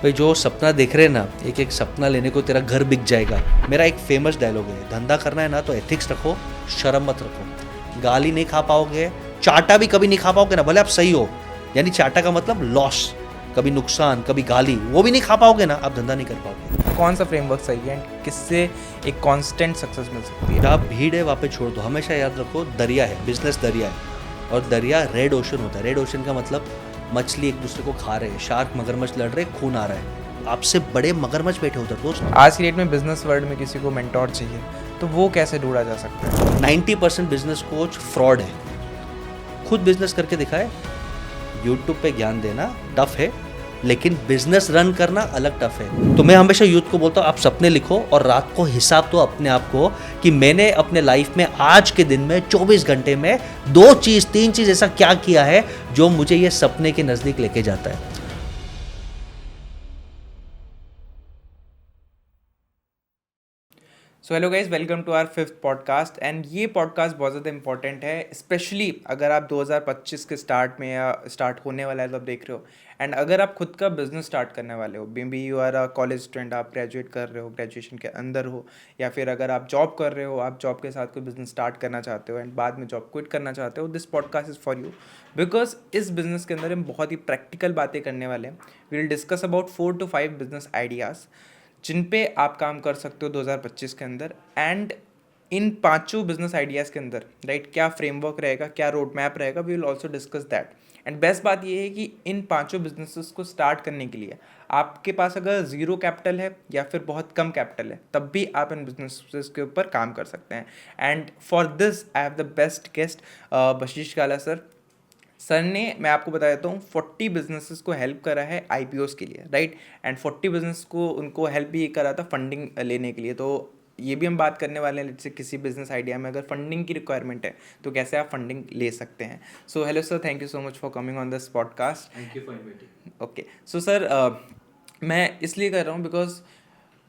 भाई जो सपना देख रहे हैं ना, एक एक सपना लेने को तेरा घर बिक जाएगा। मेरा एक फेमस डायलॉग है, धंधा करना है ना तो एथिक्स रखो, शर्म मत रखो। गाली नहीं खा पाओगे, चाटा भी कभी नहीं खा पाओगे ना, भले आप सही हो, यानी चाटा का मतलब लॉस, कभी नुकसान, कभी गाली, वो भी नहीं खा पाओगे ना, आप धंधा नहीं कर पाओगे। कौन सा फ्रेमवर्क सही है, किससे एक कांस्टेंट सक्सेस मिल सकती है? जहाँ भीड़ है वहाँ पे छोड़ दो। हमेशा याद रखो, दरिया है, बिजनेस दरिया है, और दरिया रेड ओशन होता है। रेड ओशन का मतलब मछली एक दूसरे को खा रहे हैं, शार्क मगरमच्छ लड़ रहे, खून आ रहा है, आपसे बड़े मगरमच्छ बैठे उधर दोस्त। आज की डेट में बिजनेस वर्ल्ड में किसी को मेंटोर चाहिए तो वो कैसे ढूंढा जा सकता है? 90% बिजनेस कोच फ्रॉड है। खुद बिजनेस करके दिखाए। यूट्यूब पे ज्ञान देना टफ है, लेकिन बिजनेस रन करना अलग टफ है। तो मैं हमेशा यूथ को बोलता हूँ, आप सपने लिखो और रात को हिसाब दो अपने आप को कि मैंने अपने लाइफ में आज के दिन में 24 घंटे में 3 चीज ऐसा क्या किया है जो मुझे ये सपने के नजदीक लेके जाता है। So hello guys, welcome to our 5th podcast. And ये पॉडकास्ट बहुत ज़्यादा इंपॉर्टेंट है, स्पेशली अगर आप 2025 के स्टार्ट में या स्टार्ट होने वाला है तो आप देख रहे हो। एंड अगर आप खुद का बिजनेस स्टार्ट करने वाले हो, maybe you are a college student, आप ग्रेजुएट कर रहे हो, ग्रेजुएशन के अंदर हो, या फिर अगर आप जॉब कर रहे हो, आप जॉब के साथ कोई बिजनेस स्टार्ट करना चाहते हो एंड बाद में जॉब क्विट करना चाहते हो, this podcast is for you. Because इस बिजनेस के अंदर हम बहुत ही प्रैक्टिकल बातें करने वाले हैं। We will discuss about 4 to 5 business ideas जिन पे आप काम कर सकते हो 2025 के अंदर। एंड इन 5 बिजनेस आइडियाज़ के अंदर राइट क्या फ्रेमवर्क रहेगा, क्या रोड मैप रहेगा, we will also discuss that. And best बात ये है कि इन 5 बिजनेसेस को स्टार्ट करने के लिए आपके पास अगर ज़ीरो कैपिटल है या फिर बहुत कम कैपिटल है, तब भी आप इन बिजनेसेस के ऊपर काम कर सकते हैं। And for this I have the best guest, Bashish Kala sir. Sir ने, मैं आपको बता देता हूँ, 40 बिजनेसेस को हेल्प करा है आईपीओस के लिए, राइट। एंड 40 बिजनेस को उनको हेल्प भी करा था फंडिंग लेने के लिए। तो ये भी हम बात करने वाले हैं, जैसे किसी बिजनेस आइडिया में अगर फंडिंग की रिक्वायरमेंट है तो कैसे आप फंडिंग ले सकते हैं। So hello sir, thank you so much for coming on this podcast. Thank you for inviting. Okay, so sir, मैं इसलिए कर रहा हूँ बिकॉज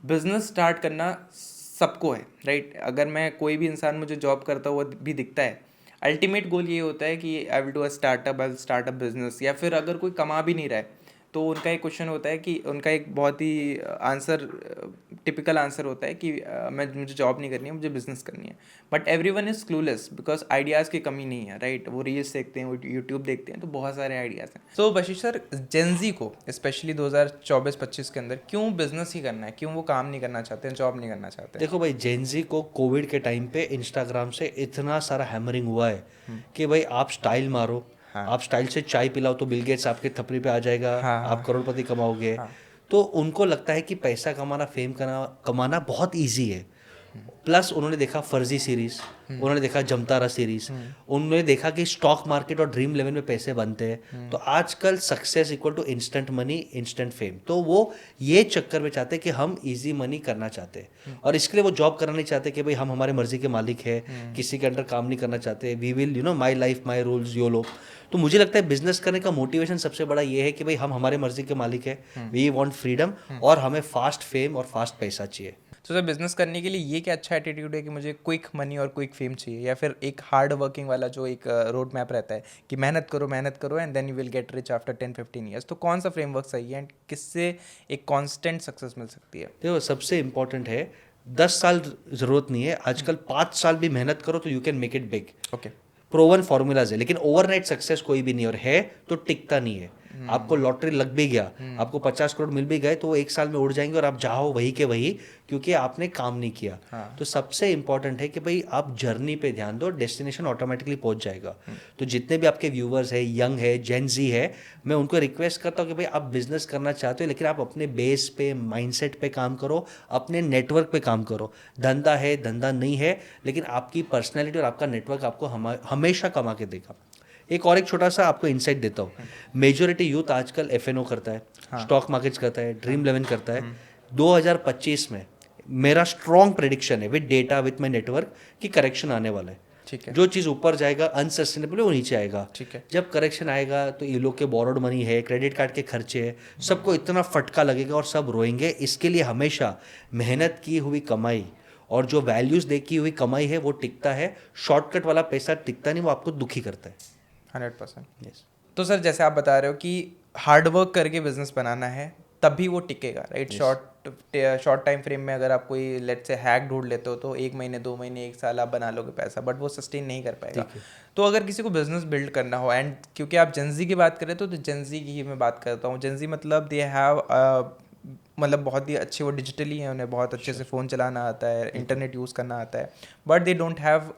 बिजनेस स्टार्ट करना सबको है, राइट। अगर मैं कोई भी इंसान मुझे जॉब करता हुआ भी दिखता है, अल्टीमेट गोल ये होता है कि I will do a startup, I will startup business. या फिर अगर कोई कमा भी नहीं रहा है तो उनका एक क्वेश्चन होता है कि उनका एक बहुत ही आंसर, टिपिकल आंसर होता है कि मुझे जॉब नहीं करनी है, मुझे बिजनेस करनी है। But everyone is clueless because ideas की कमी नहीं है, राइट। वो रील्स देखते हैं, वो यूट्यूब देखते हैं, तो बहुत सारे आइडियाज़ हैं। सो बशीष सर, जेनजी को स्पेशली 2024-25 के अंदर क्यों बिजनेस ही करना है, क्यों वो काम नहीं करना चाहते हैं, जॉब नहीं करना चाहते हैं? देखो भाई, जेनजी को कोविड के टाइम पे इंस्टाग्राम से इतना सारा हैमरिंग हुआ है कि भाई आप स्टाइल मारो, हाँ। आप स्टाइल से चाय पिलाओ तो बिल गेट्स आपके थपड़ी पे आ जाएगा, हाँ, हाँ। आप करोड़पति कमाओगे। हाँ। तो उनको लगता है कि पैसा कमाना, फेम कमाना बहुत इजी है। प्लस उन्होंने देखा फर्जी सीरीज, उन्होंने देखा जमतारा सीरीज, उन्होंने देखा कि स्टॉक मार्केट और ड्रीम लेवल में पैसे बनते हैं। तो आजकल success equal to instant money, instant fame. तो वो ये चक्कर में चाहते हैं कि हम इजी मनी करना चाहते हैं, और इसके लिए वो जॉब करना नहीं चाहते कि भाई हम हमारे मर्जी के मालिक है, किसी के अंडर काम नहीं करना चाहते। We will my life my rules YOLO. तो मुझे लगता है बिजनेस करने का मोटिवेशन सबसे बड़ा ये है कि भाई हम हमारे मर्जी के मालिक है, वी वांट फ्रीडम, और हमें फास्ट फेम और फास्ट पैसा चाहिए। तो सर, बिजनेस करने के लिए ये क्या अच्छा एटीट्यूड है कि मुझे क्विक मनी और क्विक फेम चाहिए, या फिर एक हार्ड वर्किंग वाला जो एक रोड मैप रहता है कि मेहनत करो and then you will get rich after 10-15 years? तो कौन सा फ्रेमवर्क सही है एंड किससे एक कांस्टेंट सक्सेस मिल सकती है? देखो, सबसे इंपॉर्टेंट है 10 साल ज़रूरत नहीं है, आजकल 5 साल भी मेहनत करो तो you can make it big. Okay. Proven formulas है, लेकिन ओवरनाइट सक्सेस कोई भी नहीं, और है तो टिकता नहीं है। आपको लॉटरी लग भी गया, आपको 50 करोड़ मिल भी गए, तो वो 1 साल में उड़ जाएंगे और आप जाओ वही के वही, क्योंकि आपने काम नहीं किया। हाँ। तो सबसे इंपॉर्टेंट है कि भाई आप जर्नी पे ध्यान दो, डेस्टिनेशन ऑटोमेटिकली पहुंच जाएगा। तो जितने भी आपके व्यूवर्स है, यंग है, जेनजी है, मैं उनको रिक्वेस्ट करता हूँ कि भाई आप बिजनेस करना चाहते हो, लेकिन आप अपने बेस पे, माइंडसेट पे काम करो, अपने नेटवर्क पे काम करो। धंधा है, धंधा नहीं है, लेकिन आपकी पर्सनैलिटी और आपका नेटवर्क आपको हमेशा कमा के देगा। एक छोटा सा आपको इंसाइट देता हूँ। मेजोरिटी यूथ आजकल एफएनओ करता है, स्टॉक मार्केट्स करता है, ड्रीम 11 करता है। 2025 में मेरा स्ट्रॉन्ग प्रेडिक्शन है, with data, with my network, कि करेक्शन आने वाला है। ठीक है। जो चीज़ ऊपर जाएगा अनसस्टेनेबल, वो नीचे आएगा। ठीक है। जब करेक्शन आएगा तो ये लोग के बोरोड मनी है, क्रेडिट कार्ड के खर्चे है, सबको इतना फटका लगेगा और सब रोएंगे। इसके लिए हमेशा मेहनत की हुई कमाई और जो वैल्यूज देखी हुई कमाई है वो टिकता है। शॉर्टकट वाला पैसा टिकता नहीं, वो आपको दुखी करता है। 100%। यस। तो सर, जैसे आप बता रहे हो कि हार्ड वर्क करके बिजनेस बनाना है, तभी वो टिकेगा, राइट? शॉर्ट टाइम फ्रेम में अगर आप कोई लेट्स से हैक ढूंढ लेते हो तो 1 महीने 2 महीने 1 साल आप बना लोगे पैसा, बट वो सस्टेन नहीं कर पाएगा। तो अगर किसी को बिजनेस बिल्ड करना हो, एंड क्योंकि आप जेंजी की बात करें तो जेंजी की ही मैं बात करता हूँ। जेंजी मतलब दे हैव मतलब बहुत ही अच्छे, वो डिजिटली हैं, उन्हें बहुत अच्छे से फ़ोन चलाना आता है, इंटरनेट यूज़ करना आता है, but they don't have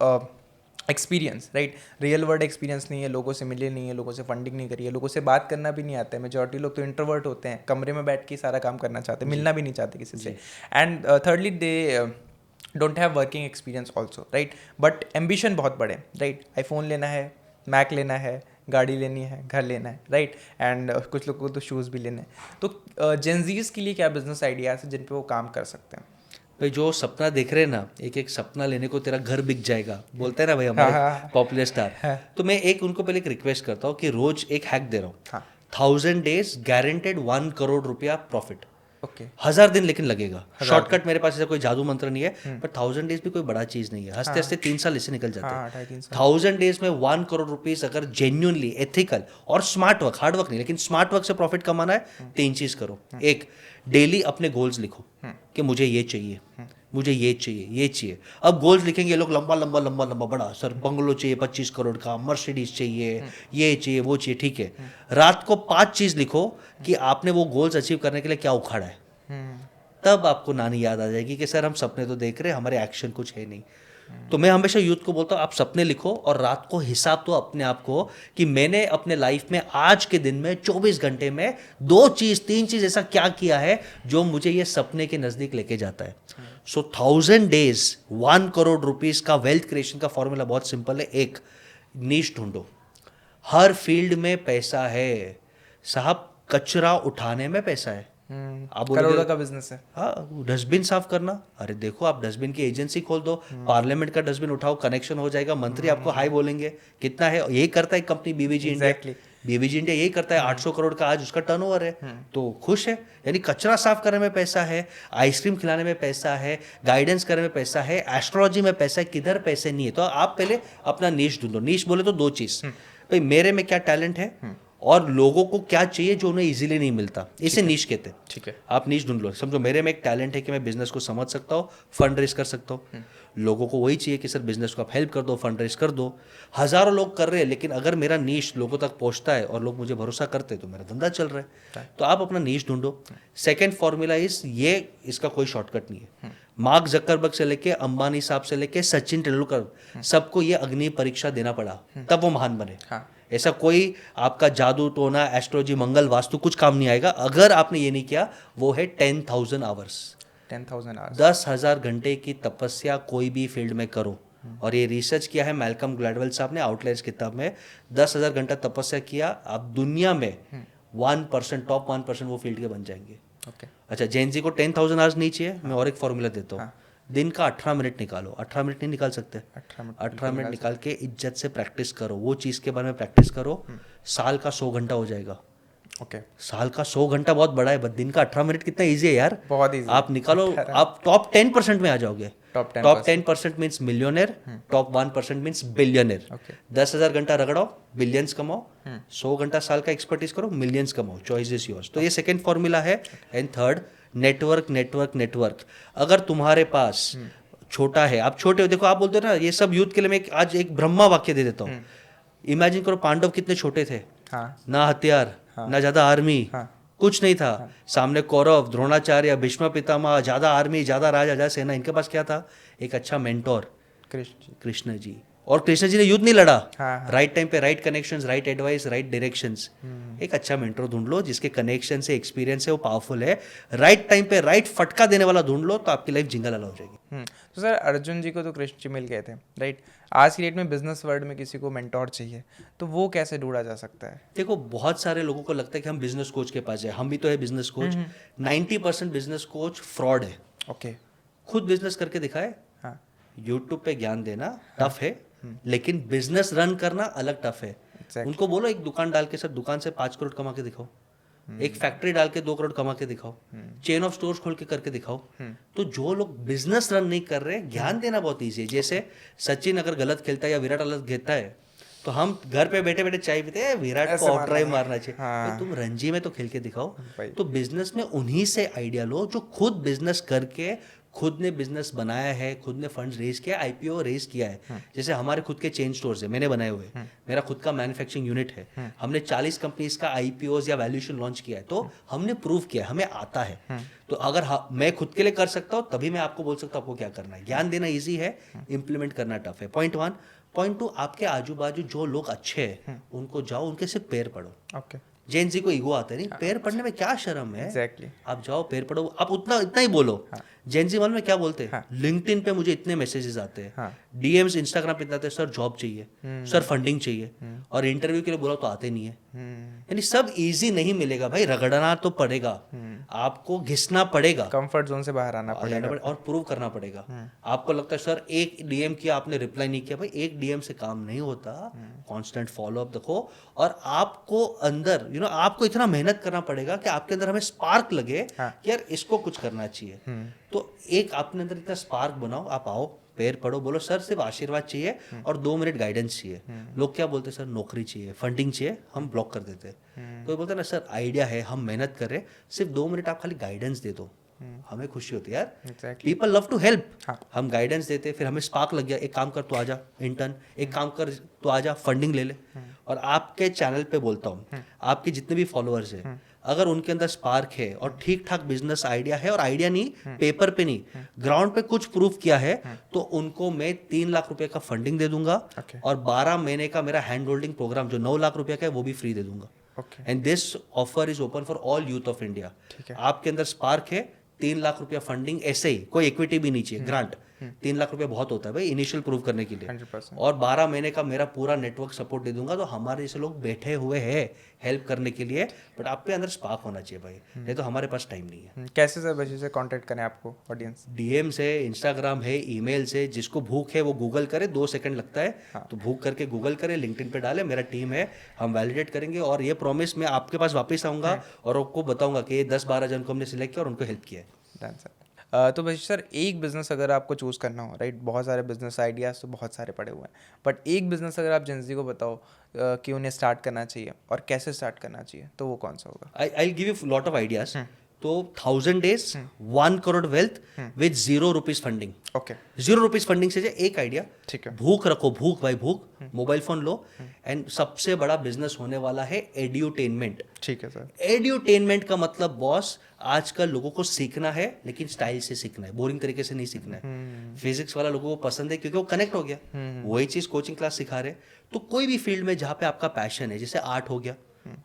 experience, right? Real world experience नहीं है, लोगों से मिले नहीं है, लोगों से फंडिंग नहीं करी है, लोगों से बात करना भी नहीं आता है। मेजॉरिटी लोग तो इंट्रोवर्ट होते हैं, कमरे में बैठ के सारा काम करना चाहते हैं, मिलना भी नहीं चाहते किसी से। And thirdly they don't have working experience also, right? But ambition बहुत बड़े, राइट? आईफोन लेना है, मैक लेना है, गाड़ी लेनी है, घर लेना है, राइट? एंड कुछ लोगों को तो शूज़ भी लेने हैं। तो जेंजीज के लिए क्या बिजनेस आइडियाज़ है जिन पे वो काम कर सकते हैं? भाई जो सपना देख रहे हैं ना, एक एक सपना लेने को तेरा घर बिक जाएगा, बोलते हैं ना भाई हमारे पॉपुलर स्टार। तो मैं एक उनको पहले एक रिक्वेस्ट करता हूँ कि रोज एक हैक दे रहा हूँ। 1000 days गारंटेड 1 करोड़ रुपया प्रॉफिट। ओके, 1000 दिन लेकिन लगेगा। शॉर्टकट मेरे पास ऐसा कोई जादू मंत्र नहीं है, पर 1000 days भी कोई बड़ा चीज नहीं है। हंसते हंसते 3 साल इससे निकल जाते हैं। 1000 days में 1 करोड़ रुपीस अगर जेन्युइनली एथिकल और स्मार्ट वर्क, हार्ड वर्क नहीं लेकिन स्मार्ट वर्क से प्रॉफिट कमाना है, 3 चीज करो। एक, डेली अपने गोल्स लिखो कि मुझे ये चाहिए, मुझे ये चाहिए, ये चाहिए। अब गोल्स लिखेंगे ये लोग लंबा लंबा लंबा लंबा, बड़ा सर बंगलो चाहिए 25 करोड़ का, मर्सिडीज चाहिए, ये चाहिए, वो चाहिए, ठीक है। रात को 5 चीज लिखो कि आपने वो गोल्स अचीव करने के लिए क्या उखाड़ा है। तब आपको नानी याद आ जाएगी कि सर हम सपने तो देख रहे हैं, हमारे एक्शन कुछ है नहीं। तो मैं हमेशा यूथ को बोलता हूँ आप सपने लिखो और रात को हिसाब तो अपने आप को कि मैंने अपने लाइफ में आज के दिन में 24 घंटे में 2 चीज 3 चीज ऐसा क्या किया है जो मुझे ये सपने के नजदीक लेके जाता है। सो 1000 days 1 करोड़ रुपीस का वेल्थ क्रिएशन का फॉर्मूला बहुत सिंपल है। एक, नीश ढूंढो। हर फील्ड में पैसा है साहब। कचरा उठाने में पैसा है। आप करोड़ों का बिजनेस है। हाँ, डस्टबिन साफ करना, अरे देखो आप डस्टबिन की एजेंसी खोल दो, पार्लियामेंट का डस्टबिन उठाओ, कनेक्शन हो जाएगा, मंत्री आपको हाई बोलेंगे। कितना है यही करता है company BBG India. BBG India यही करता है, 800 करोड़ का आज उसका टर्नओवर है, तो खुश है। यानी कचरा साफ करने में पैसा है, आइसक्रीम खिलाने में पैसा है, गाइडेंस करने में पैसा है, एस्ट्रोलॉजी में पैसा है, किधर पैसे नहीं है। तो आप पहले अपना नीश ढूंढो। नीश बोले तो 2 चीज, भाई मेरे में क्या टैलेंट है और लोगों को क्या चाहिए जो उन्हें इजीली नहीं मिलता, इसे नीश कहते हैं। ठीक है, आप नीश ढूंढ लो। समझो मेरे में एक टैलेंट है कि मैं बिजनेस को समझ सकता हूँ, फंड रेज कर सकता हूँ। लोगों को वही चाहिए कि सर बिजनेस को आप हेल्प कर दो, फंड रेज कर दो। हजारों लोग कर रहे हैं, लेकिन अगर मेरा नीश लोगों तक पहुंचता है और लोग मुझे भरोसा करते हैं तो मेरा धंधा चल रहा है। तो आप अपना नीश ढूंढो। सेकेंड फॉर्मूला इस ये, इसका कोई शॉर्टकट नहीं है। मार्क जकरबर्ग से लेके अंबानी साहब से लेके सचिन तेंदुलकर, सबको ये अग्नि परीक्षा देना पड़ा तब वो महान बने। ऐसा कोई आपका जादू टोना एस्ट्रोलॉजी मंगल वास्तु कुछ काम नहीं आएगा अगर आपने ये नहीं किया। वो है 10,000 आवर्स। 10,000 आवर्स, 10,000 घंटे की तपस्या कोई भी फील्ड में करो। और ये रिसर्च किया है मैल्कम ग्लैडवेल साहब ने आउटलायर्स किताब में। 10,000 घंटा तपस्या किया, आप दुनिया में 1%, टॉप 1% वो फील्ड के बन जाएंगे। अच्छा, जेनजी को 10,000 आवर्स नहीं चाहिए, मैं और एक फॉर्मूला देता हूँ। दिन का 18 मिनट निकालो। 18 मिनट नहीं निकाल सकते, 18 मिनट निकाल के इज्जत से प्रैक्टिस करो, वो चीज़ के बारे में प्रैक्टिस करो। साल का 100 घंटा हो जाएगा। साल का 100 घंटा बहुत बड़ा है, बट दिन का 18 मिनट कितना ईजी है यार, बहुत ईजी। आप निकालो, आप टॉप 10% में आ जाओगे। Top 10% means millionaire, top 1% means billionaire. 10,000 घंटा रगड़ाओ, बिलियंस कमाओ। 100 घंटा साल का एक्सपर्टीज करो, मिलियंस कमाओ। Choice is yours. तो ये सेकेंड फॉर्मूला है। And third, network network network. अगर तुम्हारे पास छोटा है, आप छोटे हो, देखो आप बोलते हो ना ये सब यूथ के लिए, मैं आज एक ब्रह्मा वाक्य दे देता हूँ। इमेजिन करो पांडव कितने छोटे थे, ना हथियार, ना ज्यादा आर्मी, कुछ नहीं था। सामने कौरव, द्रोणाचार्य, भीष्म पितामह, ज्यादा आर्मी, ज्यादा राजा, ज्यादा सेना। इनके पास क्या था? एक अच्छा मेंटोर, कृष्ण जी। और कृष्ण जी ने युद्ध नहीं लड़ा, राइट टाइम पे right connections, right advice, right directions. एक अच्छा मेंटर ढूंढ लो जिसके कनेक्शन से एक्सपीरियंस है, वो पावरफुल है। राइट टाइम पे राइट फटका देने वाला ढूंढ लो, तो आपकी लाइफ जिंगलाला हो जाएगी। तो सर अर्जुन जी को तो कृष्ण जी मिल गए थे, राइट? आज की डेट में बिजनेस वर्ल्ड में किसी को मेंटोर चाहिए, तो वो कैसे ढूंढा जा सकता है? देखो बहुत सारे लोगों को लगता है कि हम बिजनेस कोच के पास जाए, हम भी तो है business coach. 90% business coach fraud है। ओके, खुद बिजनेस करके दिखाए। यूट्यूब पे ज्ञान देना टफ है, लेकिन बिजनेस रन करना अलग टफ है। उनको बोलो एक दुकान डाल के सर दुकान से 5 करोड़ कमा के दिखाओ, एक फैक्ट्री डाल के 2 करोड़ कमा के दिखाओ, चेन ऑफ स्टोर्स खोल के करके दिखाओ। तो जो लोग बिजनेस रन नहीं कर रहे, ज्ञान देना बहुत ईजी है। जैसे सचिन अगर गलत खेलता है या विराट गलत खेलता है, तो हम घर पे बैठे बैठे चाय पीते हैं, विराट ऐसे को ऑफ मारना ड्राइव है। मारना चाहिए। हाँ। भाई तुम रणजी में तो खेल के दिखाओ। भाई। तो बिजनेस में उन्हीं से आइडिया लो जो खुद बिजनेस करके खुद ने बिजनेस बनाया है, खुद ने फंड्स रेज किया, आईपीओ रेज किया है। जैसे हमारे खुद के चेन स्टोर्स है, मैंने बनाए हुए, मेरा खुद का मैन्युफैक्चरिंग यूनिट है, हमने 40 कंपनीज का आईपीओज या वैल्यूएशन लॉन्च किया है, तो हमने प्रूव किया है, हमें आता है। तो अगर मैं खुद के लिए कर सकता हूँ तभी मैं आपको बोल सकता हूँ आपको क्या करना है। ज्ञान देना ईजी है, इंप्लीमेंट करना टफ है। पॉइंट 1। पॉइंट 2, आपके आजू बाजू जो लोग अच्छे हैं उनको जाओ, उनके सिर्फ पैर पढ़ो। ओके। जैन जी को ईगो आता है, नहीं पैर पढ़ने में क्या शर्म है। एग्जैक्टली। आप जाओ पैर पढ़ो, आप उतना इतना ही बोलो। जैन जी मालूम में क्या बोलते हैं, लिंक्डइन पे मुझे इतने मैसेजेस आते हैं, डीएम्स इंस्टाग्राम पे इतने आते हैं, सर जॉब चाहिए, सर फंडिंग चाहिए, और इंटरव्यू के लिए बोला तो आते नहीं है। यानी सब इजी नहीं मिलेगा भाई, रगड़ना तो पड़ेगा, आपको घिसना पड़ेगा, कंफर्ट जोन से बाहर आना पड़ेगा और प्रूव करना पड़ेगा। आपको लगता है सर एक डीएम किया आपने रिप्लाई नहीं किया, भाई एक डीएम से काम नहीं होता, कांस्टेंट फॉलो अप रखो। और आपको अंदर आपको इतना मेहनत करना पड़ेगा कि आपके अंदर हमें स्पार्क लगे कि यार इसको कुछ करना चाहिए। तो एक अपने अंदर इतना स्पार्क बनाओ, आप आओ पैर पढ़ो, बोलो सर सिर्फ आशीर्वाद चाहिए और 2 मिनट गाइडेंस चाहिए। लोग क्या बोलते हैं, सर नौकरी चाहिए, फंडिंग चाहिए, हम ब्लॉक कर देते हैं। तो ये बोलते हैं ना सर आइडिया है, हम मेहनत कर रहे, सिर्फ 2 मिनट आप खाली गाइडेंस दे दो, हमें खुशी होती है यार। People love to help. हम गाइडेंस देते, फिर हमें स्पार्क लग गया, एक काम कर तो आजा इंटर्न, एक काम कर तो आजा फंडिंग ले ले। और आपके चैनल पे बोलता हूँ, आपके जितने भी फॉलोअर्स हैं, अगर उनके अंदर स्पार्क है और ठीक ठाक बिजनेस आइडिया है, और आइडिया नहीं पेपर पे नहीं ग्राउंड पे कुछ प्रूफ किया है, तो उनको मैं 3 लाख रुपए का फंडिंग दे दूंगा, और 12 महीने का मेरा हैंड होल्डिंग प्रोग्राम जो 9 लाख रुपए का है वो भी फ्री दे दूंगा। And this offer is open for all youth of India. आपके अंदर स्पार्क है, 3 लाख रुपया फंडिंग ऐसे ही, कोई इक्विटी भी नहीं चाहिए, ग्रांट। 3 लाख रुपया बहुत होता है भाई इनिशियल प्रूव करने के लिए, 100%। और 12 महीने का मेरा पूरा नेटवर्क सपोर्ट दे दूंगा। तो हमारे जैसे लोग बैठे हुए हैं हेल्प करने के लिए, बट आप पे अंदर स्पार्क होना चाहिए भाई, नहीं तो हमारे पास टाइम नहीं है। कैसे सर बच्चे से कांटेक्ट करें आपको ऑडियंस? डीएम से, इंस्टाग्राम है, ईमेल से, जिसको भूख है वो गूगल करे, 2 सेकंड लगता है, तो भूख करके गूगल करे, लिंक्डइन पे डाले, मेरा टीम है, हम वैलिडेट करेंगे। और ये प्रॉमिस मैं आपके पास वापस आऊँगा और आपको बताऊंगा कि 10-12 जन को हमने सिलेक्ट किया और उनको हेल्प किया है। Done sir. तो भाई सर एक बिज़नेस अगर आपको चूज़ करना हो, राइट, बहुत सारे बिजनेस आइडियाज़ तो बहुत सारे पड़े हुए हैं, बट एक बिज़नेस अगर आप जेंजी को बताओ कि उन्हें स्टार्ट करना चाहिए और कैसे स्टार्ट करना चाहिए, तो वो कौन सा होगा? I give you lot of ideas. तो 1000 days, 1 crore wealth with 0 rupees funding. Okay. 0 rupees funding से एक आइडिया, ठीक है। भूख रखो, भूख भाई भूख, मोबाइल फोन लो, एंड सबसे बड़ा बिजनेस होने वाला है एड्यूटेनमेंट। ठीक है सर। एड्यूटेनमेंट का मतलब बॉस, आजकल लोगों को सीखना है लेकिन स्टाइल से सीखना है, बोरिंग तरीके से नहीं सीखना है। फिजिक्स वाला लोगों को पसंद है क्योंकि वो कनेक्ट हो गया, वही चीज कोचिंग क्लास सिखा रहे। तो कोई भी फील्ड में जहाँ पे आपका पैशन है, जैसे आर्ट हो गया,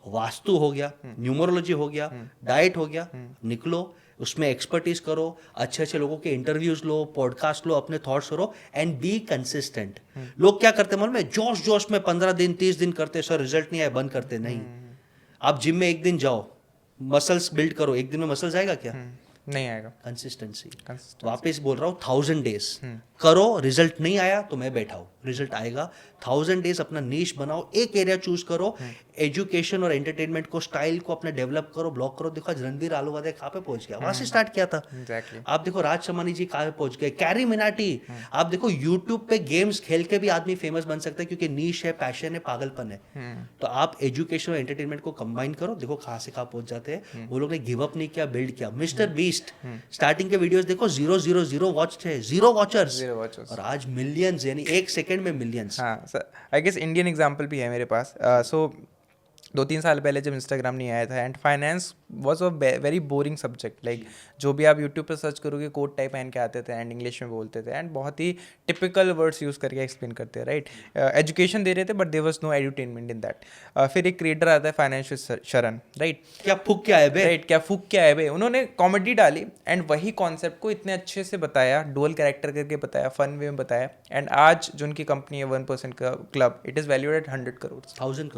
वास्तु हो गया, न्यूमरोलॉजी हो गया, डाइट हो गया, निकलो उसमें एक्सपर्टीज करो, अच्छे अच्छे लोगों के इंटरव्यूज लो, पॉडकास्ट लो, अपने थॉट्स करो, एंड बी कंसिस्टेंट। लोग क्या करते हैं मालूम है, जोश जोश में 15 दिन 30 दिन करते, सर रिजल्ट नहीं आया, बंद करते। नहीं, आप जिम में एक दिन जाओ, मसल्स बिल्ड करो, एक दिन में मसल्स आएगा क्या? नहीं आएगा। कंसिस्टेंसी। वापस बोल रहा हूँ, 1000 days करो, रिजल्ट नहीं आया तो मैं बैठा हूँ, रिजल्ट आएगा। 1000 days अपना नीश बनाओ, एक एरिया चूज करो, एजुकेशन और एंटरटेनमेंट को, स्टाइल को अपने डेवलप करो, ब्लॉक करो। देखो आज रणबीर आलूवालिया कहाँ पे पहुंच गया, वहां से स्टार्ट किया था। Exactly. आप देखो राज शमानी जी कहाँ पे पहुंच गए, कैरी मिनाटी। आप देखो यूट्यूब पे गेम्स खेल के भी आदमी फेमस बन सकता है, क्योंकि नीश है, पैशन है, पागलपन है। तो आप एजुकेशन और एंटरटेनमेंट को कंबाइन करो, देखो कहाँ से कहाँ पहुंच जाते हैं। वो लोग ने गिव अप नहीं किया, बिल्ड किया। मिस्टर बीस्ट स्टार्टिंग के वीडियोस देखो, 0 वॉच थे, 0 वॉचर्स, और आज मिलियंस, यानी 1 सेकंड में मिलियंस। हाँ sir, I guess Indian example भी है मेरे पास। सो 2-3 साल पहले जब इंस्टाग्राम नहीं आया था, and finance was a very boring subject. Like जो भी आप यूट्यूब पे सर्च करोगे, कोट टाइप पहन के आते थे एंड इंग्लिश में बोलते थे, एंड बहुत ही टिपिकल वर्ड्स यूज़ करके एक्सप्लेन करते हैं, राइट। एजुकेशन दे रहे थे but there was no edutainment in that. फिर एक क्रिएटर आता है फाइनेंशियल शरण, राइट। क्या फूक क्या है बे, राइट, क्या फूक क्या है बे। उन्होंने कॉमेडी डाली एंड वही कॉन्सेप्ट को इतने अच्छे से बताया, डुअल कैरेक्टर करके बताया, फन वे में बताया, एंड आज जो उनकी कंपनी है 1% का club, it is valued at 100 crore, 1000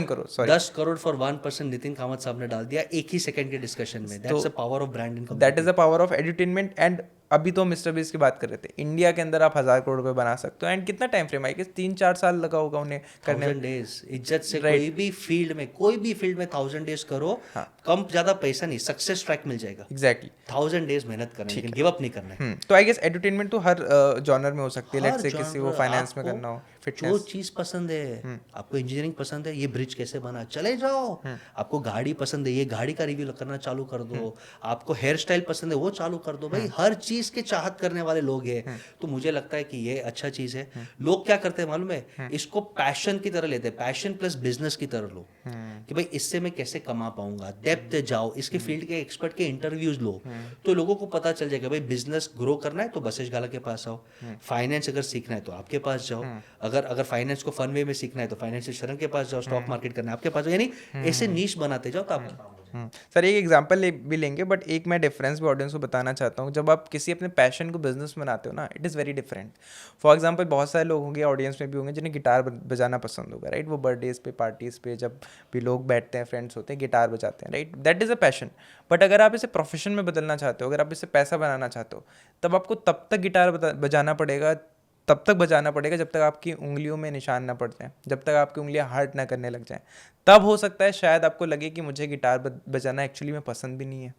crore, sorry 10 crore for 1%। Nitin Kamat साहब ने डाल दिया एक ही सेकंड के डिस्कशन में। That's the power of brand income, that is the power of edutainment. And अभी तो मिस्टर बीस्ट की बात कर रहे थे, इंडिया के अंदर आप 1000 करोड़ रुपए बना सकते हो, एंड कितना टाइम फ्रेम है कि 3-4 साल लगा होगा उन्हें करने में। 1000 days इज्जत से कोई भी फील्ड में 1000 days करो, कम ज्यादा पैसा नहीं, सक्सेस ट्रैक मिल जाएगा। एग्जैक्टली 1000 days मेहनत करना है, लेकिन गिव अप नहीं करना है। तो आई गेस एडुटेनमेंट तो हर जॉनर में हो सकती है। लेट्स से किसी को फाइनेंस में करना हो, जो चीज पसंद है, आपको इंजीनियरिंग पसंद है, ये ब्रिज कैसे बना, चले जाओ। आपको गाड़ी पसंद है, ये गाड़ी का रिव्यू करना चालू कर दो। आपको हेयर स्टाइल पसंद है, वो चालू कर दो। भाई हर चीज के चाहत करने वाले लोग हैं। तो मुझे लगता है कि ये अच्छा चीज है। लोग क्या करते हैं मालूम है, इसको पैशन की तरह लेते हैं, पैशन प्लस बिजनेस की तरह लो कि भाई इससे मैं कैसे कमा पाऊंगा। डेप्थ जाओ, इसके फील्ड के एक्सपर्ट के इंटरव्यूज लो, तो लोगों को पता चल जाएगा भाई बिजनेस ग्रो करना है तो बसेश गाला के पास आओ, फाइनेंस अगर सीखना है तो आपके पास जाओ, अगर फाइनेंस को फन वे में सीखना है तो फाइनेंशियल शरण के पास जाओ, स्टॉक मार्केट करना है आपके पास जाओ। यानी ऐसे नीश बनाते जाओ तो आपका काम हो जाएगा। सर एक एग्जांपल भी लेंगे, बट एक मैं डिफरेंस भी ऑडियंस को बताना चाहता हूँ। जब आप किसी अपने पैशन को बिजनेस बनाते हो ना, it is very different. For example बहुत सारे लोग होंगे ऑडियंस में भी होंगे जिन्हें गिटार बजाना पसंद होगा, राइट। वो बर्थडेज पे, पार्टीज़ पे जब भी लोग बैठते हैं, फ्रेंड्स होते हैं, गिटार बजाते हैं, right. That is a passion. But अगर आप इसे प्रोफेशन में बदलना चाहते हो, अगर आप इसे पैसा बनाना चाहते हो, तब आपको तब तक गिटार बजाना पड़ेगा, तब तक बजाना पड़ेगा जब तक आपकी उंगलियों में निशान ना पड़ जाए, जब तक आपकी उंगलियां हर्ट ना करने लग जाएं। तब हो सकता है शायद आपको लगे कि मुझे गिटार बजाना एक्चुअली में पसंद भी नहीं है।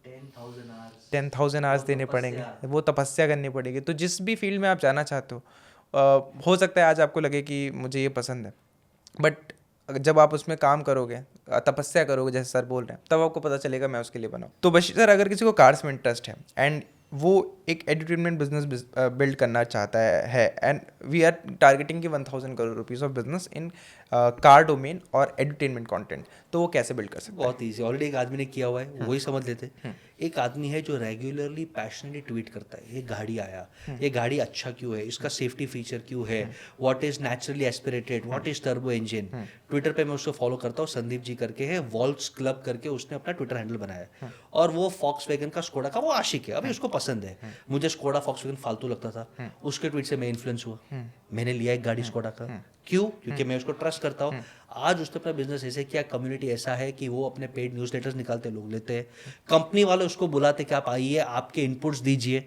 10,000 आवर्स देने पड़ेंगे, वो तपस्या करनी पड़ेगी। तो जिस भी फील्ड में आप जाना चाहते हो सकता है आज आपको लगे कि मुझे ये पसंद है, बट जब आप उसमें काम करोगे, तपस्या करोगे, जैसे सर बोल रहे हैं, तब आपको पता चलेगा मैं उसके लिए बनाऊँ। तो बशीर सर, अगर किसी को कार्स में इंटरेस्ट है एंड वो एक एंटरटेनमेंट बिजनेस बिल्ड करना चाहता है एंड वी आर टारगेटिंग की 1,000 crore rupees of business in car domain और एंटरटेनमेंट कंटेंट, तो वो कैसे बिल्ड कर सकते हैं? बहुत ईजी, ऑलरेडी एक आदमी ने किया हुआ है, वही समझ लेते। एक आदमी है जो रेगुलरली पैशनेटली ट्वीट करता है, ये गाड़ी आया, ये गाड़ी अच्छा क्यों है, इसका सेफ्टी फीचर क्यों है, what is naturally aspirated, what is turbo engine. Twitter पे मैं उसको फॉलो करता हूँ, संदीप जी करके है, वॉल्ट्स क्लब करके उसने अपना ट्विटर हैंडल बनाया है, और वो फॉक्सवैगन का, स्कोडा का वो आशिक है, अभी उसको पसंद है। मुझे स्कोडा फॉक्सवैगन फालतू लगता था, उसके ट्वीट से मैं इन्फ्लुएंस हुआ, मैंने लिया एक गाड़ी स्कोडा का। क्यों? क्योंकि मैं उसको ट्रस्ट करता हूँ। आज उसने अपना बिजनेस ऐसे किया, कम्युनिटी ऐसा है कि वो अपने पेड न्यूज़लेटर्स निकालते, लोग लेते हैं, कंपनी वाले उसको बुलाते कि आप आइए, आपके इनपुट्स दीजिए।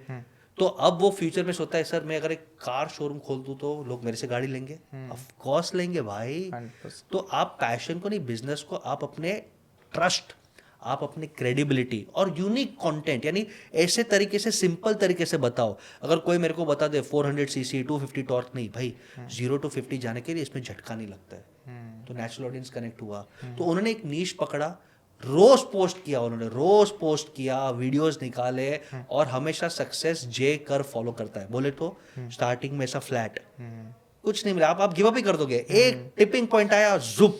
तो अब वो फ्यूचर में सोचता है सर मैं अगर एक कार शोरूम खोल दूँ तो लोग मेरे से गाड़ी लेंगे, ऑफ कोर्स लेंगे भाई। तो आप पैशन को नहीं, बिजनेस को आप अपने ट्रस्ट, आप अपनी क्रेडिबिलिटी और यूनिक कंटेंट, यानी ऐसे तरीके से, सिंपल तरीके से बताओ। अगर कोई मेरे को बता दे 400 सीसी 250 टॉर्क, नहीं भाई, 0 to 50 जाने के लिए इसमें झटका नहीं लगता है। तो नेचुरल ऑडियंस कनेक्ट हुआ, तो उन्होंने एक नीश पकड़ा, रोज पोस्ट किया, उन्होंने रोज पोस्ट किया, वीडियोस निकाले, और हमेशा सक्सेस जे कर फॉलो करता है। बोले तो स्टार्टिंग में ऐसा फ्लैट कुछ नहीं मिला, आप गिव अप ही कर दोगे। एक टिपिंग पॉइंट आया, जुप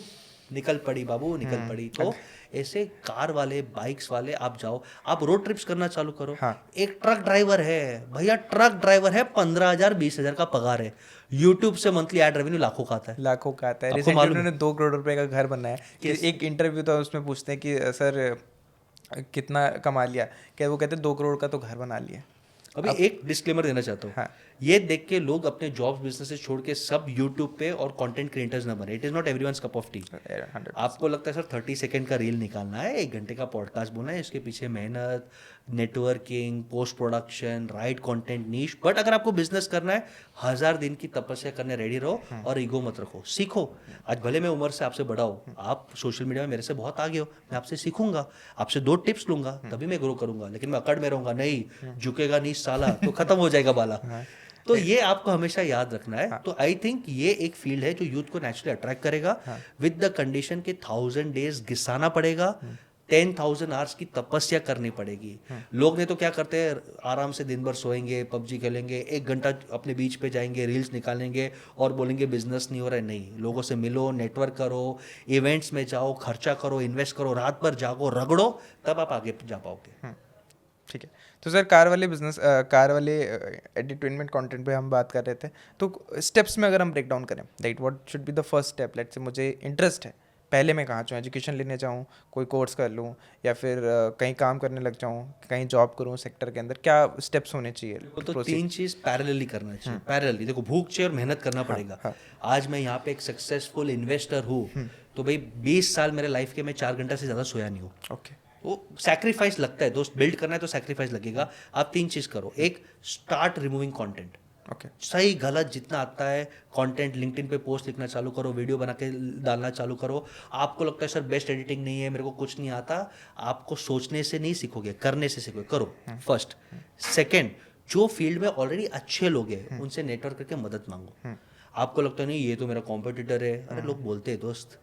निकल पड़ी बाबू, निकल पड़ी। तो ऐसे कार वाले, बाइक्स वाले, आप जाओ, आप रोड ट्रिप्स करना चालू करो। एक ट्रक ड्राइवर है भैया, ट्रक ड्राइवर है, 15,000 20,000 का पगार है, यूट्यूब से मंथली एड रेवेन्यू लाखों का आता है, लाखों का आता है। रिसेंटली उन्होंने 2 करोड़ रुपए का घर बनाया। एक इंटरव्यू था, उसमें पूछते हैं कि सर कितना कमा लिया, क्या वो कहते हैं 2 करोड़ का तो घर बना लिया। अभी एक डिस्क्लेमर देना चाहता हूँ, ये देख के लोग अपने जॉब्स बिजनेसेस छोड़ के सब यूट्यूब पे और कंटेंट क्रिएटर्स ना बने। It is not everyone's cup of T. आपको लगता है सर 30 सेकंड का रील निकालना है, 1 घंटे का पॉडकास्ट बोलना है, इसके पीछे मेहनत, networking, post production, right content, niche. But अगर आपको बिजनेस करना है, 1000 दिन की तपस्या करने रेडी रहो और ईगो मत रखो, सीखो। आज भले मैं उम्र से आपसे बड़ा हूँ, आप सोशल मीडिया में मेरे से बहुत आगे हो, मैं आपसे सीखूंगा, आपसे 2 टिप्स लूंगा, तभी मैं ग्रो करूंगा। लेकिन मैं अकड़ में रहूंगा, नहीं झुकेगा नहीं साला, तो खत्म हो जाएगा बाला। तो ये आपको हमेशा याद रखना है। तो आई थिंक ये एक फील्ड है जो यूथ को नेचुरली अट्रैक्ट करेगा, विद द कंडीशन के 1000 डेज घिसाना पड़ेगा, 10,000 आवर्स की तपस्या करनी पड़ेगी। लोग ने तो क्या करते हैं, आराम से दिन भर सोएंगे, पबजी खेलेंगे, 1 घंटा अपने बीच पे जाएंगे, रील्स निकालेंगे और बोलेंगे बिजनेस नहीं हो रहा है। नहीं, लोगों से मिलो, नेटवर्क करो, इवेंट्स में जाओ, खर्चा करो, इन्वेस्ट करो, रात भर जागो, रगड़ो, तब आप आगे जा पाओगे। ठीक है। तो सर कार वाले एंटरटेनमेंट कंटेंट पे हम बात कर रहे थे, तो स्टेप्स में अगर हम ब्रेक डाउन करें, right, what should be the first step? Let's say मुझे इंटरेस्ट है, पहले मैं कहाँ चाहूँ, एजुकेशन लेने जाऊँ, कोई कोर्स कर लूँ, या फिर कहीं काम करने लग जाऊँ, कहीं जॉब करूँ सेक्टर के अंदर, क्या स्टेप्स होने चाहिए? तो 3 चीज़ पैरेलली करना चाहिए। पैरेलली देखो, भूख चाहिए और मेहनत करना पड़ेगा। आज मैं यहाँ पे एक सक्सेसफुल इन्वेस्टर हूँ, तो भाई 20 साल मेरे लाइफ के मैं 4 घंटा से ज़्यादा सोया नहीं हूँ। ओके, वो सैक्रिफाइस लगता है दोस्त, बिल्ड करना है तो सैक्रिफाइस लगेगा। आप 3 चीज़ करो। एक, स्टार्ट रिमूविंग कंटेंट। ओके, सही गलत जितना आता है कंटेंट, लिंक्डइन पे पोस्ट लिखना चालू करो, वीडियो बना के डालना चालू करो। आपको लगता है सर बेस्ट एडिटिंग नहीं है, मेरे को कुछ नहीं आता, आपको सोचने से नहीं सीखोगे, करने से सीखोगे। करो फर्स्ट। सेकेंड, जो फील्ड में ऑलरेडी अच्छे लोग हैं उनसे नेटवर्क करके मदद मांगो। आपको लगता है नहीं ये तो मेरा कॉम्पिटिटर है, अरे लोग बोलते हैं दोस्त।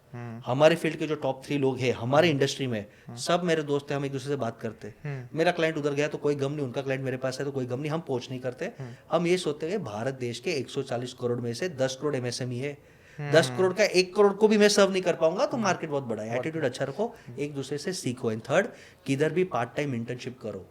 हमारे फील्ड के जो टॉप 3 लोग हैं हमारे इंडस्ट्री में, सब मेरे दोस्त हैं, हम एक दूसरे से बात करते हैं। मेरा क्लाइंट उधर गया तो कोई गम नहीं, उनका क्लाइंट मेरे पास है तो कोई गम नहीं, हम पोच नहीं करते। हम ये सोचते हैं भारत देश के 140 करोड़ में से 10 करोड़ एमएसएमई है, 10 करोड़ का 1 करोड़ को भी मैं सर्व नहीं कर पाऊंगा, तो मार्केट बहुत बड़ा है। एटीट्यूड अच्छा रखो, एक दूसरे से सीखो। एंड थर्ड, किधर भी पार्ट टाइम इंटर्नशिप करो,